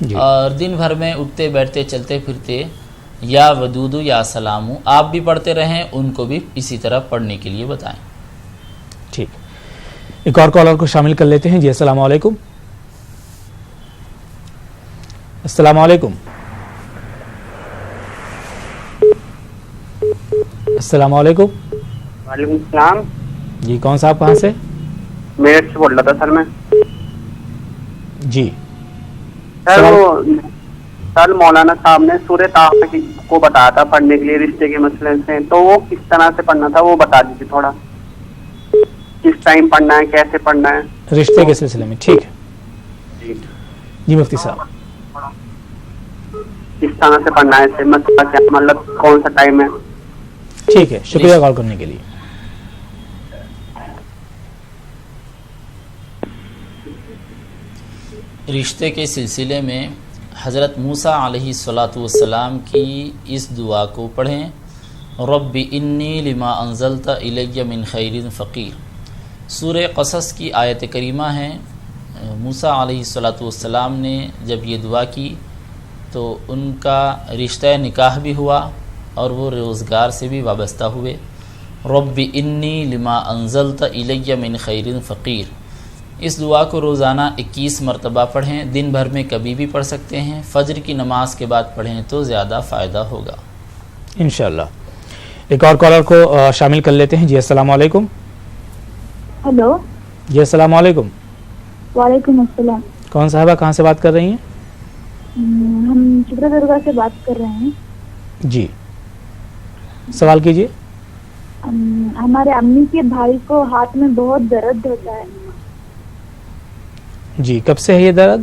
اور دن بھر میں اٹھتے بیٹھتے چلتے پھرتے یا ودودو یا سلامو آپ بھی پڑھتے رہیں، ان کو بھی اسی طرح پڑھنے کے لیے بتائیں. ٹھیک، ایک اور کالر کو شامل کر لیتے ہیں. جی السلام علیکم. السلام علیکم. السلام علیکم. وعلیکم السلام. جی کون صاحب کہاں سے؟ میرٹھ سے بول رہا تھا سر میں. جی سر وہ کل مولانا صاحب نے سورہ طٰہٰ کو بتایا تھا پڑھنے کے لیے رشتے کے مسئلے سے، تو وہ کس طرح سے پڑھنا تھا وہ بتا دیجیے تھوڑا، کس ٹائم پڑھنا ہے، کیسے پڑھنا ہے رشتے کے سلسلے میں. ٹھیک ہے جی مفتی صاحب، کس طرح سے پڑھنا ہے، اسے مسئلہ کیا، مطلب کون سا ٹائم ہے. ٹھیک ہے، شکریہ کال کرنے کے لیے. رشتے کے سلسلے میں حضرت موسیٰ علیہ السلام کی اس دعا کو پڑھیں، رب انی لما انزلت الی من خیر فقیر. سورہ قصص کی آیت کریمہ ہے. موسیٰ علیہ السلام نے جب یہ دعا کی تو ان کا رشتہ نکاح بھی ہوا اور وہ روزگار سے بھی وابستہ ہوئے. رب انی لما انزلت الی من خیر فقیر. اس دعا کو روزانہ 21 مرتبہ پڑھیں، دن بھر میں کبھی بھی پڑھ سکتے ہیں، فجر کی نماز کے بعد پڑھیں تو زیادہ فائدہ ہوگا انشاءاللہ. ایک اور کالر کو شامل کر لیتے ہیں. جی السلام علیکم. ہلو. جی السلام علیکم. وعلیکم السلام. کون صاحبہ کہاں سے بات کر رہی ہیں؟ ہم چترادرگا سے بات کر رہے ہیں. جی سوال کیجیے. ہمارے امی کے بھائی کو ہاتھ میں بہت درد ہوتا ہے. جی کب سے ہے یہ درد؟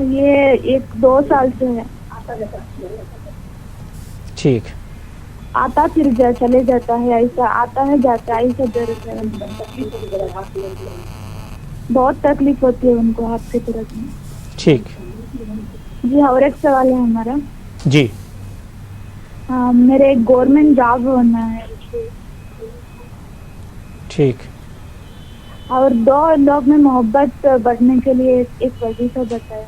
یہ 1-2 سال سے ہے. ٹھیک. آتا پھر چلے جاتا ہے، ایسا آتا ہے جاتا ہے، ایسا درد ہے. بہت تکلیف ہوتی ہے ان کو ہاتھ کے درد میں. ٹھیک. جی اور ایک سوال ہے ہمارا. جی میرے ایک گورنمنٹ جاب ہونا ہے. ٹھیک. اور 2 لوگ میں محبت بڑھنے کے لیے ایک وظیفہ بتائیں.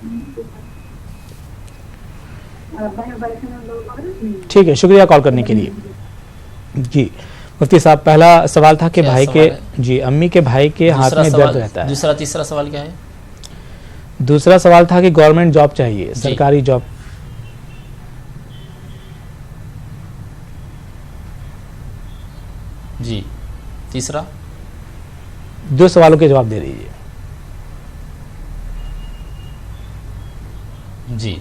ٹھیک ہے، شکریہ کال کرنے کے لیے. جی مفتی صاحب، پہلا سوال تھا کہ بھائی کے جی امی کے بھائی کے ہاتھ میں درد رہتا ہے. تیسرا سوال کیا ہے؟ دوسرا سوال تھا کہ گورنمنٹ جاب چاہیے، سرکاری جاب. جی تیسرا. 2 سوالوں کے جواب دے دیجیے. جی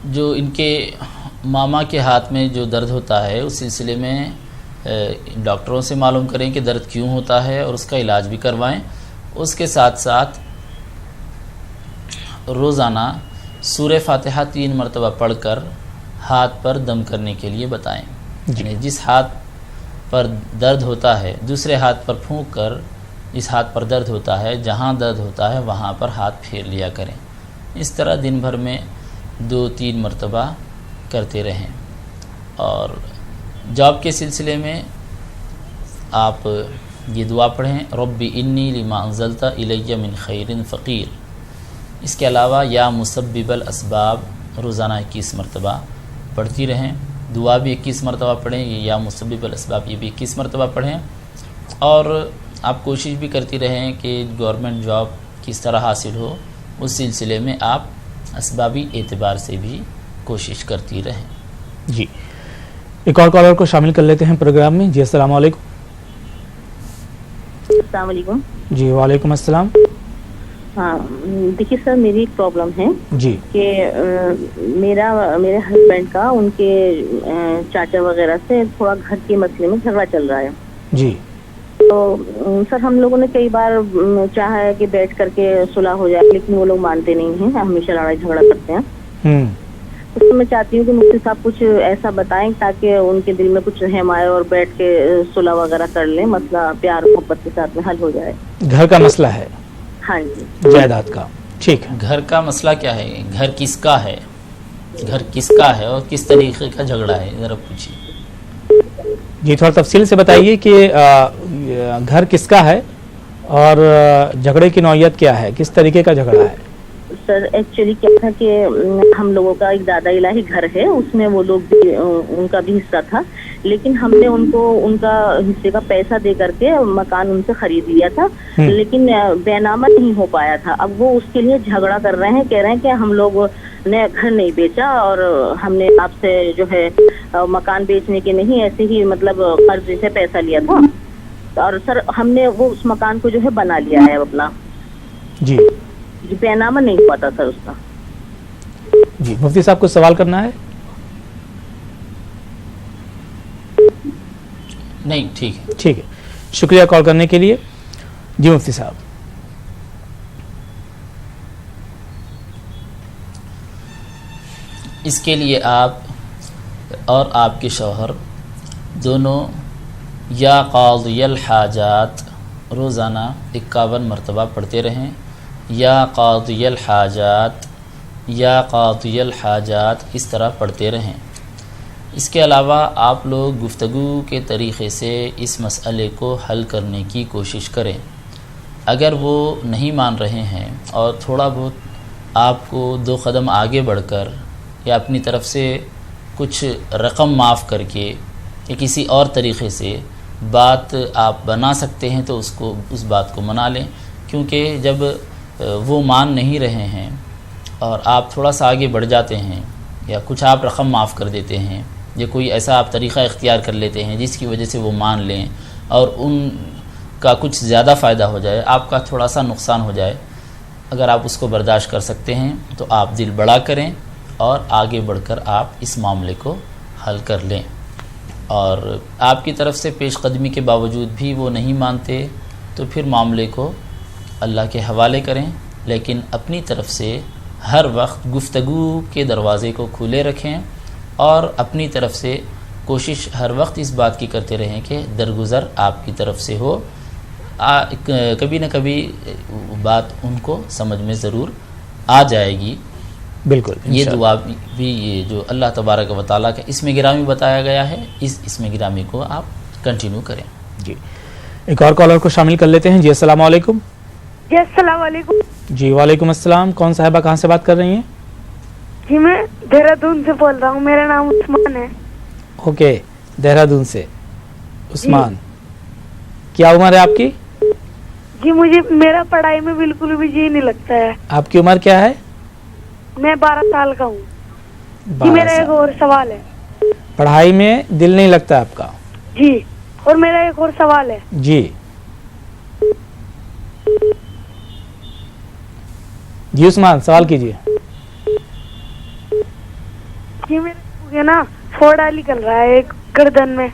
جو ان کے ماما کے ہاتھ میں جو درد ہوتا ہے اس سلسلے میں ڈاکٹروں سے معلوم کریں کہ درد کیوں ہوتا ہے اور اس کا علاج بھی کروائیں. اس کے ساتھ ساتھ روزانہ سورہ فاتحہ 3 مرتبہ پڑھ کر ہاتھ پر دم کرنے کے لیے بتائیں. یعنی جس ہاتھ پر درد ہوتا ہے دوسرے ہاتھ پر پھونک کر جس ہاتھ پر درد ہوتا ہے جہاں درد ہوتا ہے وہاں پر ہاتھ پھیر لیا کریں. اس طرح دن بھر میں 2-3 مرتبہ کرتے رہیں. اور جاب کے سلسلے میں آپ یہ دعا پڑھیں، رب انی لما انزلت الی من خیر فقیر. اس کے علاوہ یا مسبب الاسباب روزانہ 21 مرتبہ پڑھتی رہیں. دعا بھی 21 مرتبہ پڑھیں، یا مسبب الاسباب یہ بھی 21 مرتبہ پڑھیں. اور آپ کوشش بھی کرتی رہیں کہ گورنمنٹ جاب کس طرح حاصل ہو، اس سلسلے میں آپ اسبابی اعتبار سے بھی کوشش کرتی رہیں. جی ایک اور کالر کو شامل کر لیتے ہیں پروگرام میں. جی السلام علیکم. السلام علیکم. جی وعلیکم السلام. ہاں دیکھیے سر، میری ایک پرابلم ہے جی کہ میرے ہسبینڈ کا ان کے چاچا وغیرہ سے تھوڑا گھر کے مسئلے میں جھگڑا چل رہا ہے. جی تو سر ہم لوگوں نے کئی بار چاہا ہے کہ بیٹھ کر کے صلح ہو جائے، لیکن وہ لوگ مانتے نہیں ہیں، ہمیشہ لڑائی جھگڑا کرتے ہیں. تو میں چاہتی ہوں کہ مفتی صاحب کچھ ایسا بتائیں تاکہ ان کے دل میں کچھ رحم آئے اور بیٹھ کے صلح وغیرہ کر لیں، مسئلہ پیار محبت کے ساتھ میں حل ہو جائے. گھر کا مسئلہ ہے؟ ہاں جی. جائیداد کا. ٹھیک ہے. گھر کا مسئلہ کیا ہے؟ گھر کس کا ہے؟ گھر کس کا ہے اور کس طریقے کا جھگڑا ہے، ذرا پوچھیے. جی تھوڑا تفصیل سے بتائیے کہ گھر کس کا ہے. اور جھگڑے کی نوعیت کیا ہے, کس طریقے کا جھگڑا ہے؟ سر ایکچولی کیا تھا کہ ہم لوگوں کا ایک دادا الہی گھر ہے, اس میں وہ لوگ بھی ان کا بھی حصہ تھا, لیکن ہم نے ان کو ان کا حصے کا پیسہ دے کر کے مکان ان سے خرید لیا تھا, لیکن بینامہ نہیں ہو پایا تھا. اب وہ اس کے لیے جھگڑا کر رہے ہیں, کہہ رہے ہیں کہ ہم لوگ نے گھر نہیں بیچا اور ہم نے آپ سے جو ہے مکان بیچنے کے نہیں, ایسے ہی مطلب قرض سے پیسہ لیا تھا, اور سر ہم نے وہ اس مکان کو جو ہے بنا لیا ہے اپنا. جی بینامہ نہیں ہوا تھا سر اس کا. جی مفتی صاحب کو سوال کرنا ہے؟ نہیں ٹھیک ہے. ٹھیک ہے, شکریہ کال کرنے کے لیے. جی مفتی صاحب. اس کے لیے آپ اور آپ کے شوہر دونوں یا قاضی الحاجات روزانہ 51 مرتبہ پڑھتے رہیں, یا قاضی الحاجات یا قاضی الحاجات اس طرح پڑھتے رہیں. اس کے علاوہ آپ لوگ گفتگو کے طریقے سے اس مسئلے کو حل کرنے کی کوشش کریں. اگر وہ نہیں مان رہے ہیں اور تھوڑا بہت آپ کو 2 قدم آگے بڑھ کر یا اپنی طرف سے کچھ رقم معاف کر کے یا کسی اور طریقے سے بات آپ بنا سکتے ہیں تو اس بات کو منا لیں, کیونکہ جب وہ مان نہیں رہے ہیں اور آپ تھوڑا سا آگے بڑھ جاتے ہیں یا کچھ آپ رقم معاف کر دیتے ہیں یا کوئی ایسا آپ طریقہ اختیار کر لیتے ہیں جس کی وجہ سے وہ مان لیں اور ان کا کچھ زیادہ فائدہ ہو جائے, آپ کا تھوڑا سا نقصان ہو جائے, اگر آپ اس کو برداشت کر سکتے ہیں تو آپ دل بڑا کریں اور آگے بڑھ کر آپ اس معاملے کو حل کر لیں. اور آپ کی طرف سے پیش قدمی کے باوجود بھی وہ نہیں مانتے تو پھر معاملے کو اللہ کے حوالے کریں, لیکن اپنی طرف سے ہر وقت گفتگو کے دروازے کو کھلے رکھیں اور اپنی طرف سے کوشش ہر وقت اس بات کی کرتے رہیں کہ درگزر آپ کی طرف سے ہو. کبھی نہ کبھی بات ان کو سمجھ میں ضرور آ جائے گی. بالکل یہ دعا بھی یہ جو اللہ تبارک و تعالیٰ کا اسم گرامی بتایا گیا ہے, اس اسم گرامی کو آپ کنٹینیو کریں. جی ایک اور کالر کو شامل کر لیتے ہیں. جی السلام علیکم. جی السلام علیکم. جی وعلیکم السلام. کون صاحبہ کہاں سے بات کر رہی ہیں؟ جی میں دہرادون سے بول رہا ہوں, میرا نام عثمان ہے. اوکے دہرادون سے عثمان. کیا عمر ہے آپ کی؟ جی مجھے میرا پڑھائی میں بالکل بھی جی نہیں لگتا ہے. آپ کی عمر کیا ہے؟ میں 12 سال کا ہوں. جی میرا ایک اور سوال ہے. پڑھائی میں دل نہیں لگتا آپ کا؟ جی, اور میرا ایک اور سوال ہے. جی جی عثمان سوال کیجیے. جی میرے نا پھوڑا نکل رہا ہے ایک گردن میں.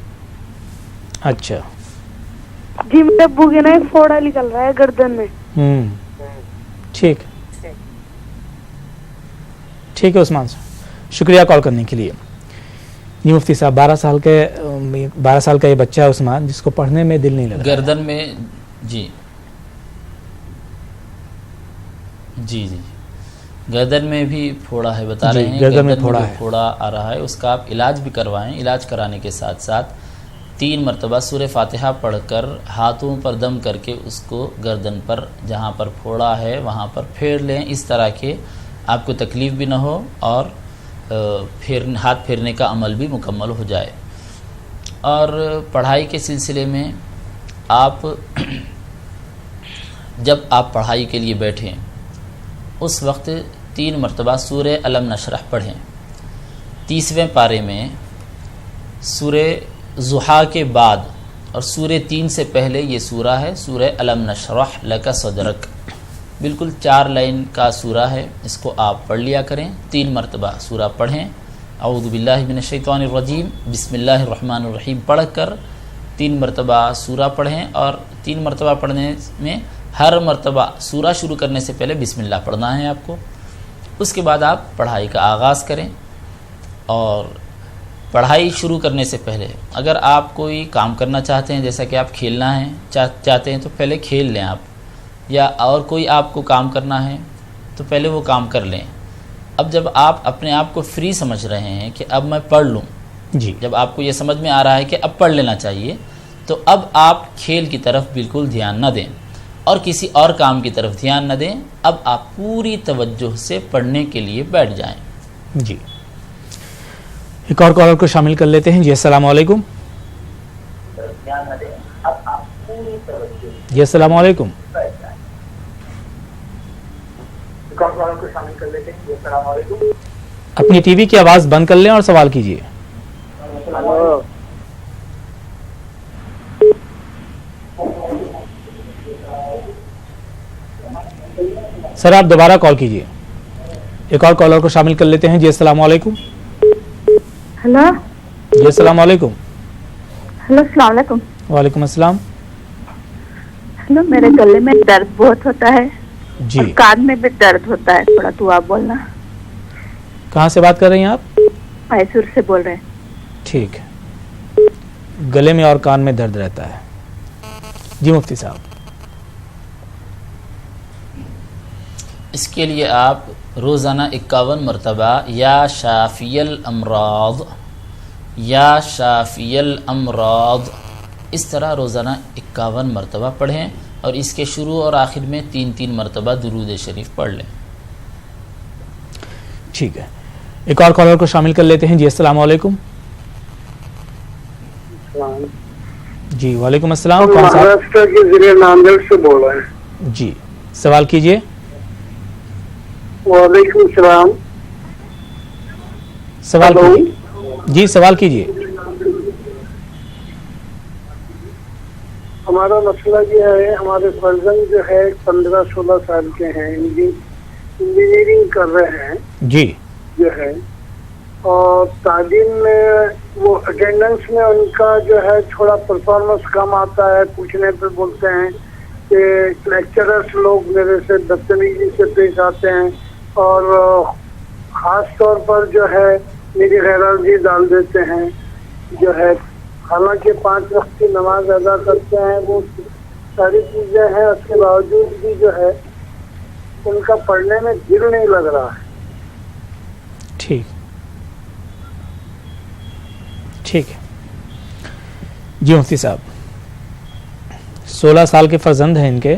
اچھا. جی میرے ابو کے نا ایک پھوڑا نکل رہا ہے گردن میں. ٹھیک ٹھیک ہے عثمان صاحب, شکریہ کال کرنے کے لیے. جی مفتی صاحب 12 سال کا یہ بچہ ہے عثمان جس کو پڑھنے میں دل نہیں لگا گردن میں. جی جی جی گردن میں بھی پھوڑا ہے بتا رہے ہیں. گردن میں پھوڑا آ رہا ہے, اس کا آپ علاج بھی کروائیں. علاج کرانے کے ساتھ ساتھ 3 مرتبہ سورہ فاتحہ پڑھ کر ہاتھوں پر دم کر کے اس کو گردن پر جہاں پر پھوڑا ہے وہاں پر پھیر لیں, اس طرح کے آپ کو تکلیف بھی نہ ہو اور ہاتھ پھیرنے کا عمل بھی مکمل ہو جائے. اور پڑھائی کے سلسلے میں آپ جب آپ پڑھائی کے لیے بیٹھیں اس وقت 3 مرتبہ سورہ الم نشرح پڑھیں. 30ویں پارے میں سورہ ضحیٰ کے بعد اور سورہ 3 سے پہلے یہ سورہ ہے سورہ الم نشرح لک صدرک. بالکل 4 لائن کا سورہ ہے, اس کو آپ پڑھ لیا کریں. 3 مرتبہ سورہ پڑھیں. اعوذ باللہ من الشیطان الرجیم بسم اللہ الرحمن الرحیم پڑھ کر 3 مرتبہ سورہ پڑھیں, اور 3 مرتبہ پڑھنے میں ہر مرتبہ سورہ شروع کرنے سے پہلے بسم اللہ پڑھنا ہے آپ کو. اس کے بعد آپ پڑھائی کا آغاز کریں. اور پڑھائی شروع کرنے سے پہلے اگر آپ کوئی کام کرنا چاہتے ہیں, جیسا کہ آپ کھیلنا ہے چاہتے ہیں تو پہلے کھیل لیں آپ, یا اور کوئی آپ کو کام کرنا ہے تو پہلے وہ کام کر لیں. اب جب آپ اپنے آپ کو فری سمجھ رہے ہیں کہ اب میں پڑھ لوں, جی جب آپ کو یہ سمجھ میں آ رہا ہے کہ اب پڑھ لینا چاہیے, تو اب آپ کھیل کی طرف بالکل دھیان نہ دیں. اور کسی اور کام کی طرف دھیان نہ دیں. اب آپ پوری توجہ سے پڑھنے کے لیے بیٹھ جائیں. جی ایک اور کالر کو شامل کر لیتے ہیں. جی السلام علیکم. جی السلام علیکم. اپنی ٹی وی کی آواز بند کر لیں اور سوال کیجیے. سر آپ دوبارہ کال کیجیے. ایک اور کالر کو شامل کر لیتے ہیں. جی السلام علیکم. ہلو. جی السلام علیکم. ہلو السلام علیکم. وعلیکم السلام. ہلو میرے گلے میں درد بہت ہوتا ہے جی اور کان میں بھی درد ہوتا ہے. تھوڑا دعا بولنا. کہاں سے بات کر رہی ہیں آپ؟ میسور سے بول رہے ہیں. ٹھیک ہے. گلے میں اور کان میں درد رہتا ہے. جی مفتی صاحب. اس کے لیے آپ روزانہ 51 مرتبہ یا شافی الامراض یا شافی الامراض اس طرح روزانہ 51 مرتبہ پڑھیں اور اس کے شروع اور آخر میں 3 مرتبہ درود شریف پڑھ لیں. ٹھیک ہے. ایک اور کالر کو شامل کر لیتے ہیں. جی السلام علیکم. جی وعلیکم السلام. کون صاحب؟ مہاراشٹر کے ضلع ناندیڑ سے بول رہے ہیں. جی سوال کیجیے. وعلیکم السلام. سوال کیجیے. جی سوال کیجیے. ہمارا مسئلہ یہ ہے ہمارے فرزند جو ہے 15-16 سال کے ہیں انجینئرنگ کر رہے ہیں جی جو ہے اور تعلیم میں وہ اٹینڈنس میں ان کا جو ہے تھوڑا پرفارمنس کم آتا ہے. پوچھنے پہ بولتے ہیں کہ لیکچررس لوگ میرے سے بدتمیزی سے پیش آتے ہیں اور خاص طور پر جو ہے میری غیرحاضری ڈال دیتے ہیں جو ہے. حالانکہ 5 وقت کی نماز ادا کرتے ہیں وہ ساری چیزیں ہیں اس کے باوجود بھی جو ہے ان کا پڑھنے میں دل نہیں لگ رہا ہے. ٹھیک ٹھیک ہے. جی مفتی صاحب 16 سال کے فرزند ہیں ان کے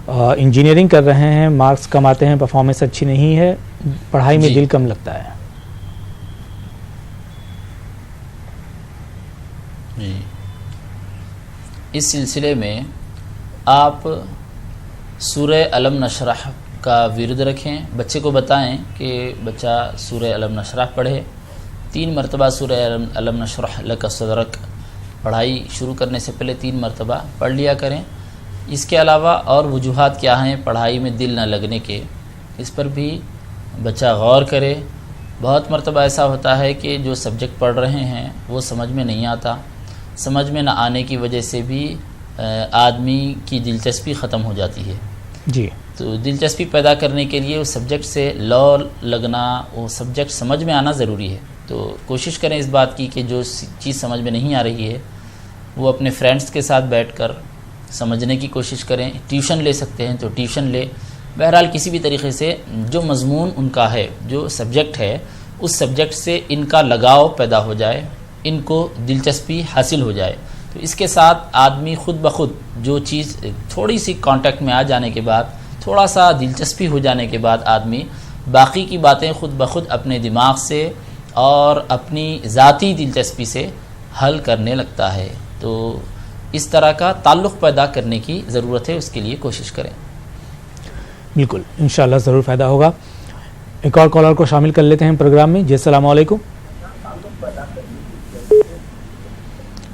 انجینئرنگ کر رہے ہیں مارکس کم آتے ہیں پرفارمنس اچھی نہیں ہے پڑھائی میں دل کم لگتا ہے. جی اس سلسلے میں آپ سورہ الم نشرح کا ورد رکھیں. بچے کو بتائیں کہ بچہ سورہ الم نشرح پڑھے. 3 مرتبہ سورہ الم نشرح لک صدرک پڑھائی شروع کرنے سے پہلے 3 مرتبہ پڑھ لیا کریں. اس کے علاوہ اور وجوہات کیا ہیں پڑھائی میں دل نہ لگنے کے اس پر بھی بچہ غور کرے. بہت مرتبہ ایسا ہوتا ہے کہ جو سبجیکٹ پڑھ رہے ہیں وہ سمجھ میں نہیں آتا. سمجھ میں نہ آنے کی وجہ سے بھی آدمی کی دلچسپی ختم ہو جاتی ہے. جی تو دلچسپی پیدا کرنے کے لیے اس سبجیکٹ سے لو لگنا وہ سبجیکٹ سمجھ میں آنا ضروری ہے. تو کوشش کریں اس بات کی کہ جو چیز سمجھ میں نہیں آ رہی ہے وہ اپنے فرینڈس کے ساتھ بیٹھ کر سمجھنے کی کوشش کریں. ٹیوشن لے سکتے ہیں تو ٹیوشن لے. بہرحال کسی بھی طریقے سے جو مضمون ان کا ہے جو سبجیکٹ ہے اس سبجیکٹ سے ان کا لگاؤ پیدا ہو جائے ان کو دلچسپی حاصل ہو جائے. تو اس کے ساتھ آدمی خود بخود جو چیز تھوڑی سی کانٹیکٹ میں آ جانے کے بعد تھوڑا سا دلچسپی ہو جانے کے بعد آدمی باقی کی باتیں خود بخود اپنے دماغ سے اور اپنی ذاتی دلچسپی سے حل کرنے لگتا ہے. تو اس طرح کا تعلق پیدا کرنے کی ضرورت ہے. اس کے لیے کوشش کریں. بالکل انشاءاللہ ضرور فائدہ ہوگا. ایک اور کالر کو شامل کر لیتے ہیں پروگرام میں. جی السلام علیکم.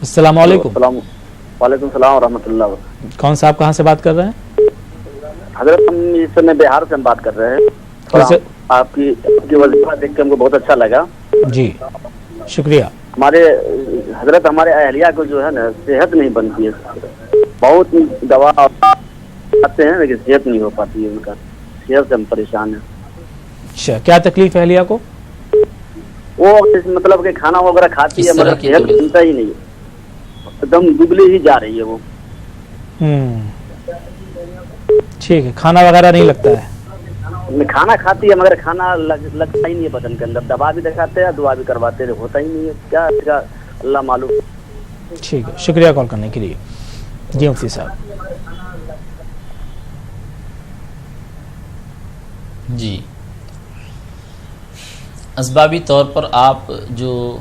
السلام علیکم. وعلیکم السلام ورحمۃ اللہ. کون صاحب کہاں سے بات کر رہے ہیں؟ حضرت ہم اس سمے بہار سے ہم بات کر رہے ہیں. آپ کی وظیفہ دیکھ کے ہم کو بہت اچھا لگا. جی شکریہ. ہمارے اہلیہ کو جو ہے نا صحت نہیں بنتی ہے. بہت دوا آتے ہیں لیکن صحت نہیں ہو پاتی ہے ان کا. صحت سے ہم پریشان ہیں. اچھا کیا تکلیف ہے اہلیہ کو؟ وہ مطلب کہ کھانا وغیرہ کھاتی ہے مگر صحت بنتا ہی نہیں ہے. ایک دم دبلی ہی جا رہی ہے وہ. ٹھیک ہے. کھانا وغیرہ نہیں لگتا ہے؟ کھانا کھاتی ہے مگر کھانا لگتا ہی نہیں ہے بدن کے اندر. دوا بھی دکھاتے ہیں دعا بھی کرواتے ہیں ہوتا ہی نہیں ہے. کیا اللہ معلوم. ٹھیک ہے شکریہ کال کرنے کے لیے. جی مفتی صاحب جی، اسبابی طور پر آپ جو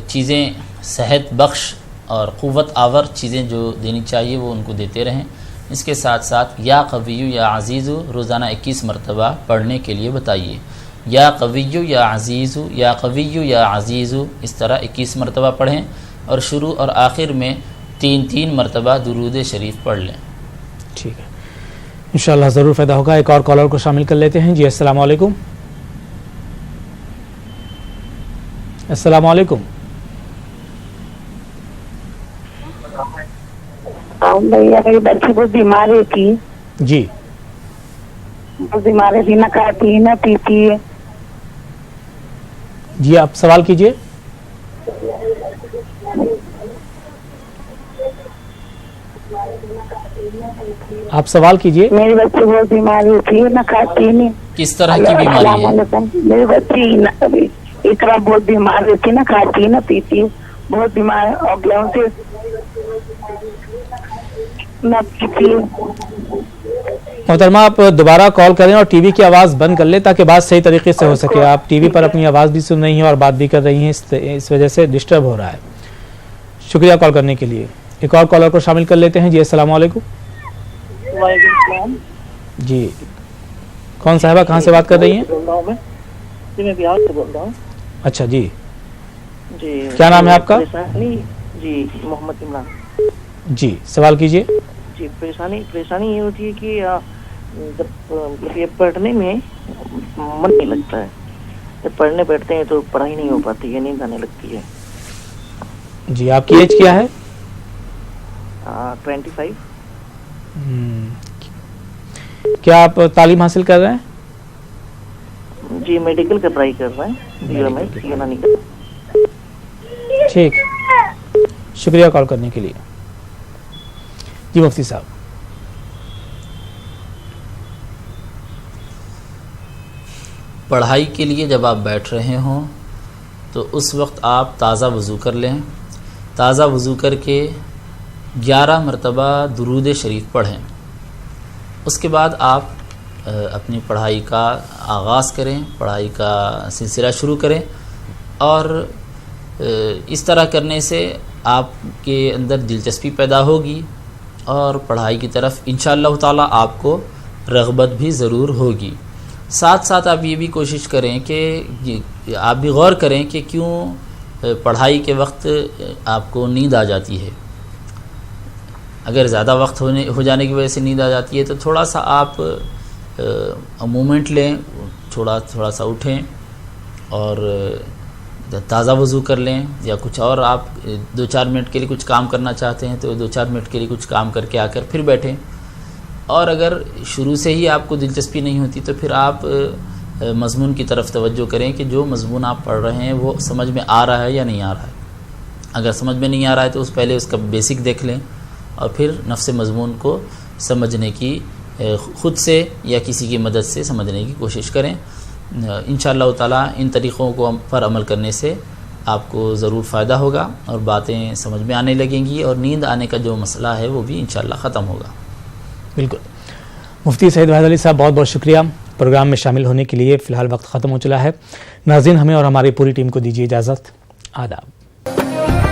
چیزیں صحت بخش اور قوت آور چیزیں جو دینی چاہیے وہ ان کو دیتے رہیں. اس کے ساتھ ساتھ یا قویو یا عزیزو روزانہ 21 مرتبہ پڑھنے کے لیے بتائیے. یا قویو یا عزیزو، یا قویو یا عزیزو، اس طرح 21 مرتبہ پڑھیں اور شروع اور آخر میں 3 مرتبہ درود شریف پڑھ لیں. ٹھیک ہے، انشاءاللہ ضرور فائدہ ہوگا. ایک اور کالر کو شامل کر لیتے ہیں. جی السلام علیکم. السلام علیکم. بھیا میری بچی بہت بیمار تھی. جی بہت بیمار تھی، نہ کھاتی نہ پیتی. جی آپ سوال کیجئے. آپ سوال کیجئے. میری بچی بہت بیمار تھی، نہ کھاتی نہیں. کس طرح کی بیماری ہے؟ میری بچی اقرا بہت بیمار رہتی، نہ کھاتی نہ پیتی، بہت بیمار ہو گیا سے نہ پیتی. محترمہ آپ دوبارہ کال کریں اور ٹی وی کی آواز بند کر لیں تاکہ بات صحیح طریقے سے ہو سکے. آپ ٹی وی پر اپنی آواز بھی سن رہی ہیں اور بات بھی کر رہی ہیں، اس وجہ سے ڈسٹرب ہو رہا ہے. شکریہ کال کرنے کے لیے. ایک اور کالر کو شامل کر لیتے ہیں. جی السلام علیکم. وعلیکم السلام. جی کون صاحبہ کہاں سے بات کر رہی ہیں؟ جی میں بہار سے بول رہا ہوں. اچھا جی جی کیا نام ہے آپ کا؟ جی محمد عمران. جی سوال کیجئے. جی پریشانی یہ ہوتی ہے کہ جب یہ پڑھنے میں من نہیں لگتا ہے، جب پڑھنے بیٹھتے ہیں تو پڑھائی نہیں ہو پاتی ہے، نیند آنے لگتی ہے. جی آپ کی ایج کیا ہے؟ 25. کیا آپ تعلیم حاصل کر رہے ہیں؟ جی میڈیکل کا ٹرائی کر رہے ہیں. ٹھیک، شکریہ کال کرنے کے لیے. جی مفتی صاحب. پڑھائی کے لیے جب آپ بیٹھ رہے ہوں تو اس وقت آپ تازہ وضو کر لیں. تازہ وضو کر کے 11 مرتبہ درود شریف پڑھیں. اس کے بعد آپ اپنی پڑھائی کا آغاز کریں، پڑھائی کا سلسلہ شروع کریں. اور اس طرح کرنے سے آپ کے اندر دلچسپی پیدا ہوگی اور پڑھائی کی طرف انشاءاللہ تعالی آپ کو رغبت بھی ضرور ہوگی. ساتھ ساتھ آپ یہ بھی کوشش کریں کہ آپ بھی غور کریں کہ کیوں پڑھائی کے وقت آپ کو نیند آ جاتی ہے. اگر زیادہ وقت ہو جانے کی وجہ سے نیند آ جاتی ہے تو تھوڑا سا آپ مومنٹ لیں، تھوڑا سا اٹھیں اور تازہ وضو کر لیں، یا کچھ اور آپ 2-4 منٹ کے لیے کچھ کام کرنا چاہتے ہیں تو 2-4 منٹ کے لیے کچھ کام کر کے آ کر پھر بیٹھیں. اور اگر شروع سے ہی آپ کو دلچسپی نہیں ہوتی تو پھر آپ مضمون کی طرف توجہ کریں کہ جو مضمون آپ پڑھ رہے ہیں وہ سمجھ میں آ رہا ہے یا نہیں آ رہا ہے. اگر سمجھ میں نہیں آ رہا ہے تو پہلے اس کا بیسک دیکھ لیں اور پھر نفس مضمون کو سمجھنے کی خود سے یا کسی کی مدد سے سمجھنے کی کوشش کریں. انشاءاللہ تعالی ان طریقوں کو پر عمل کرنے سے آپ کو ضرور فائدہ ہوگا اور باتیں سمجھ میں آنے لگیں گی اور نیند آنے کا جو مسئلہ ہے وہ بھی انشاءاللہ ختم ہوگا. بالکل. مفتی سعید وحید علی صاحب بہت بہت شکریہ پروگرام میں شامل ہونے کے لیے. فی الحال وقت ختم ہو چلا ہے. ناظرین ہمیں اور ہماری پوری ٹیم کو دیجیے اجازت. آداب.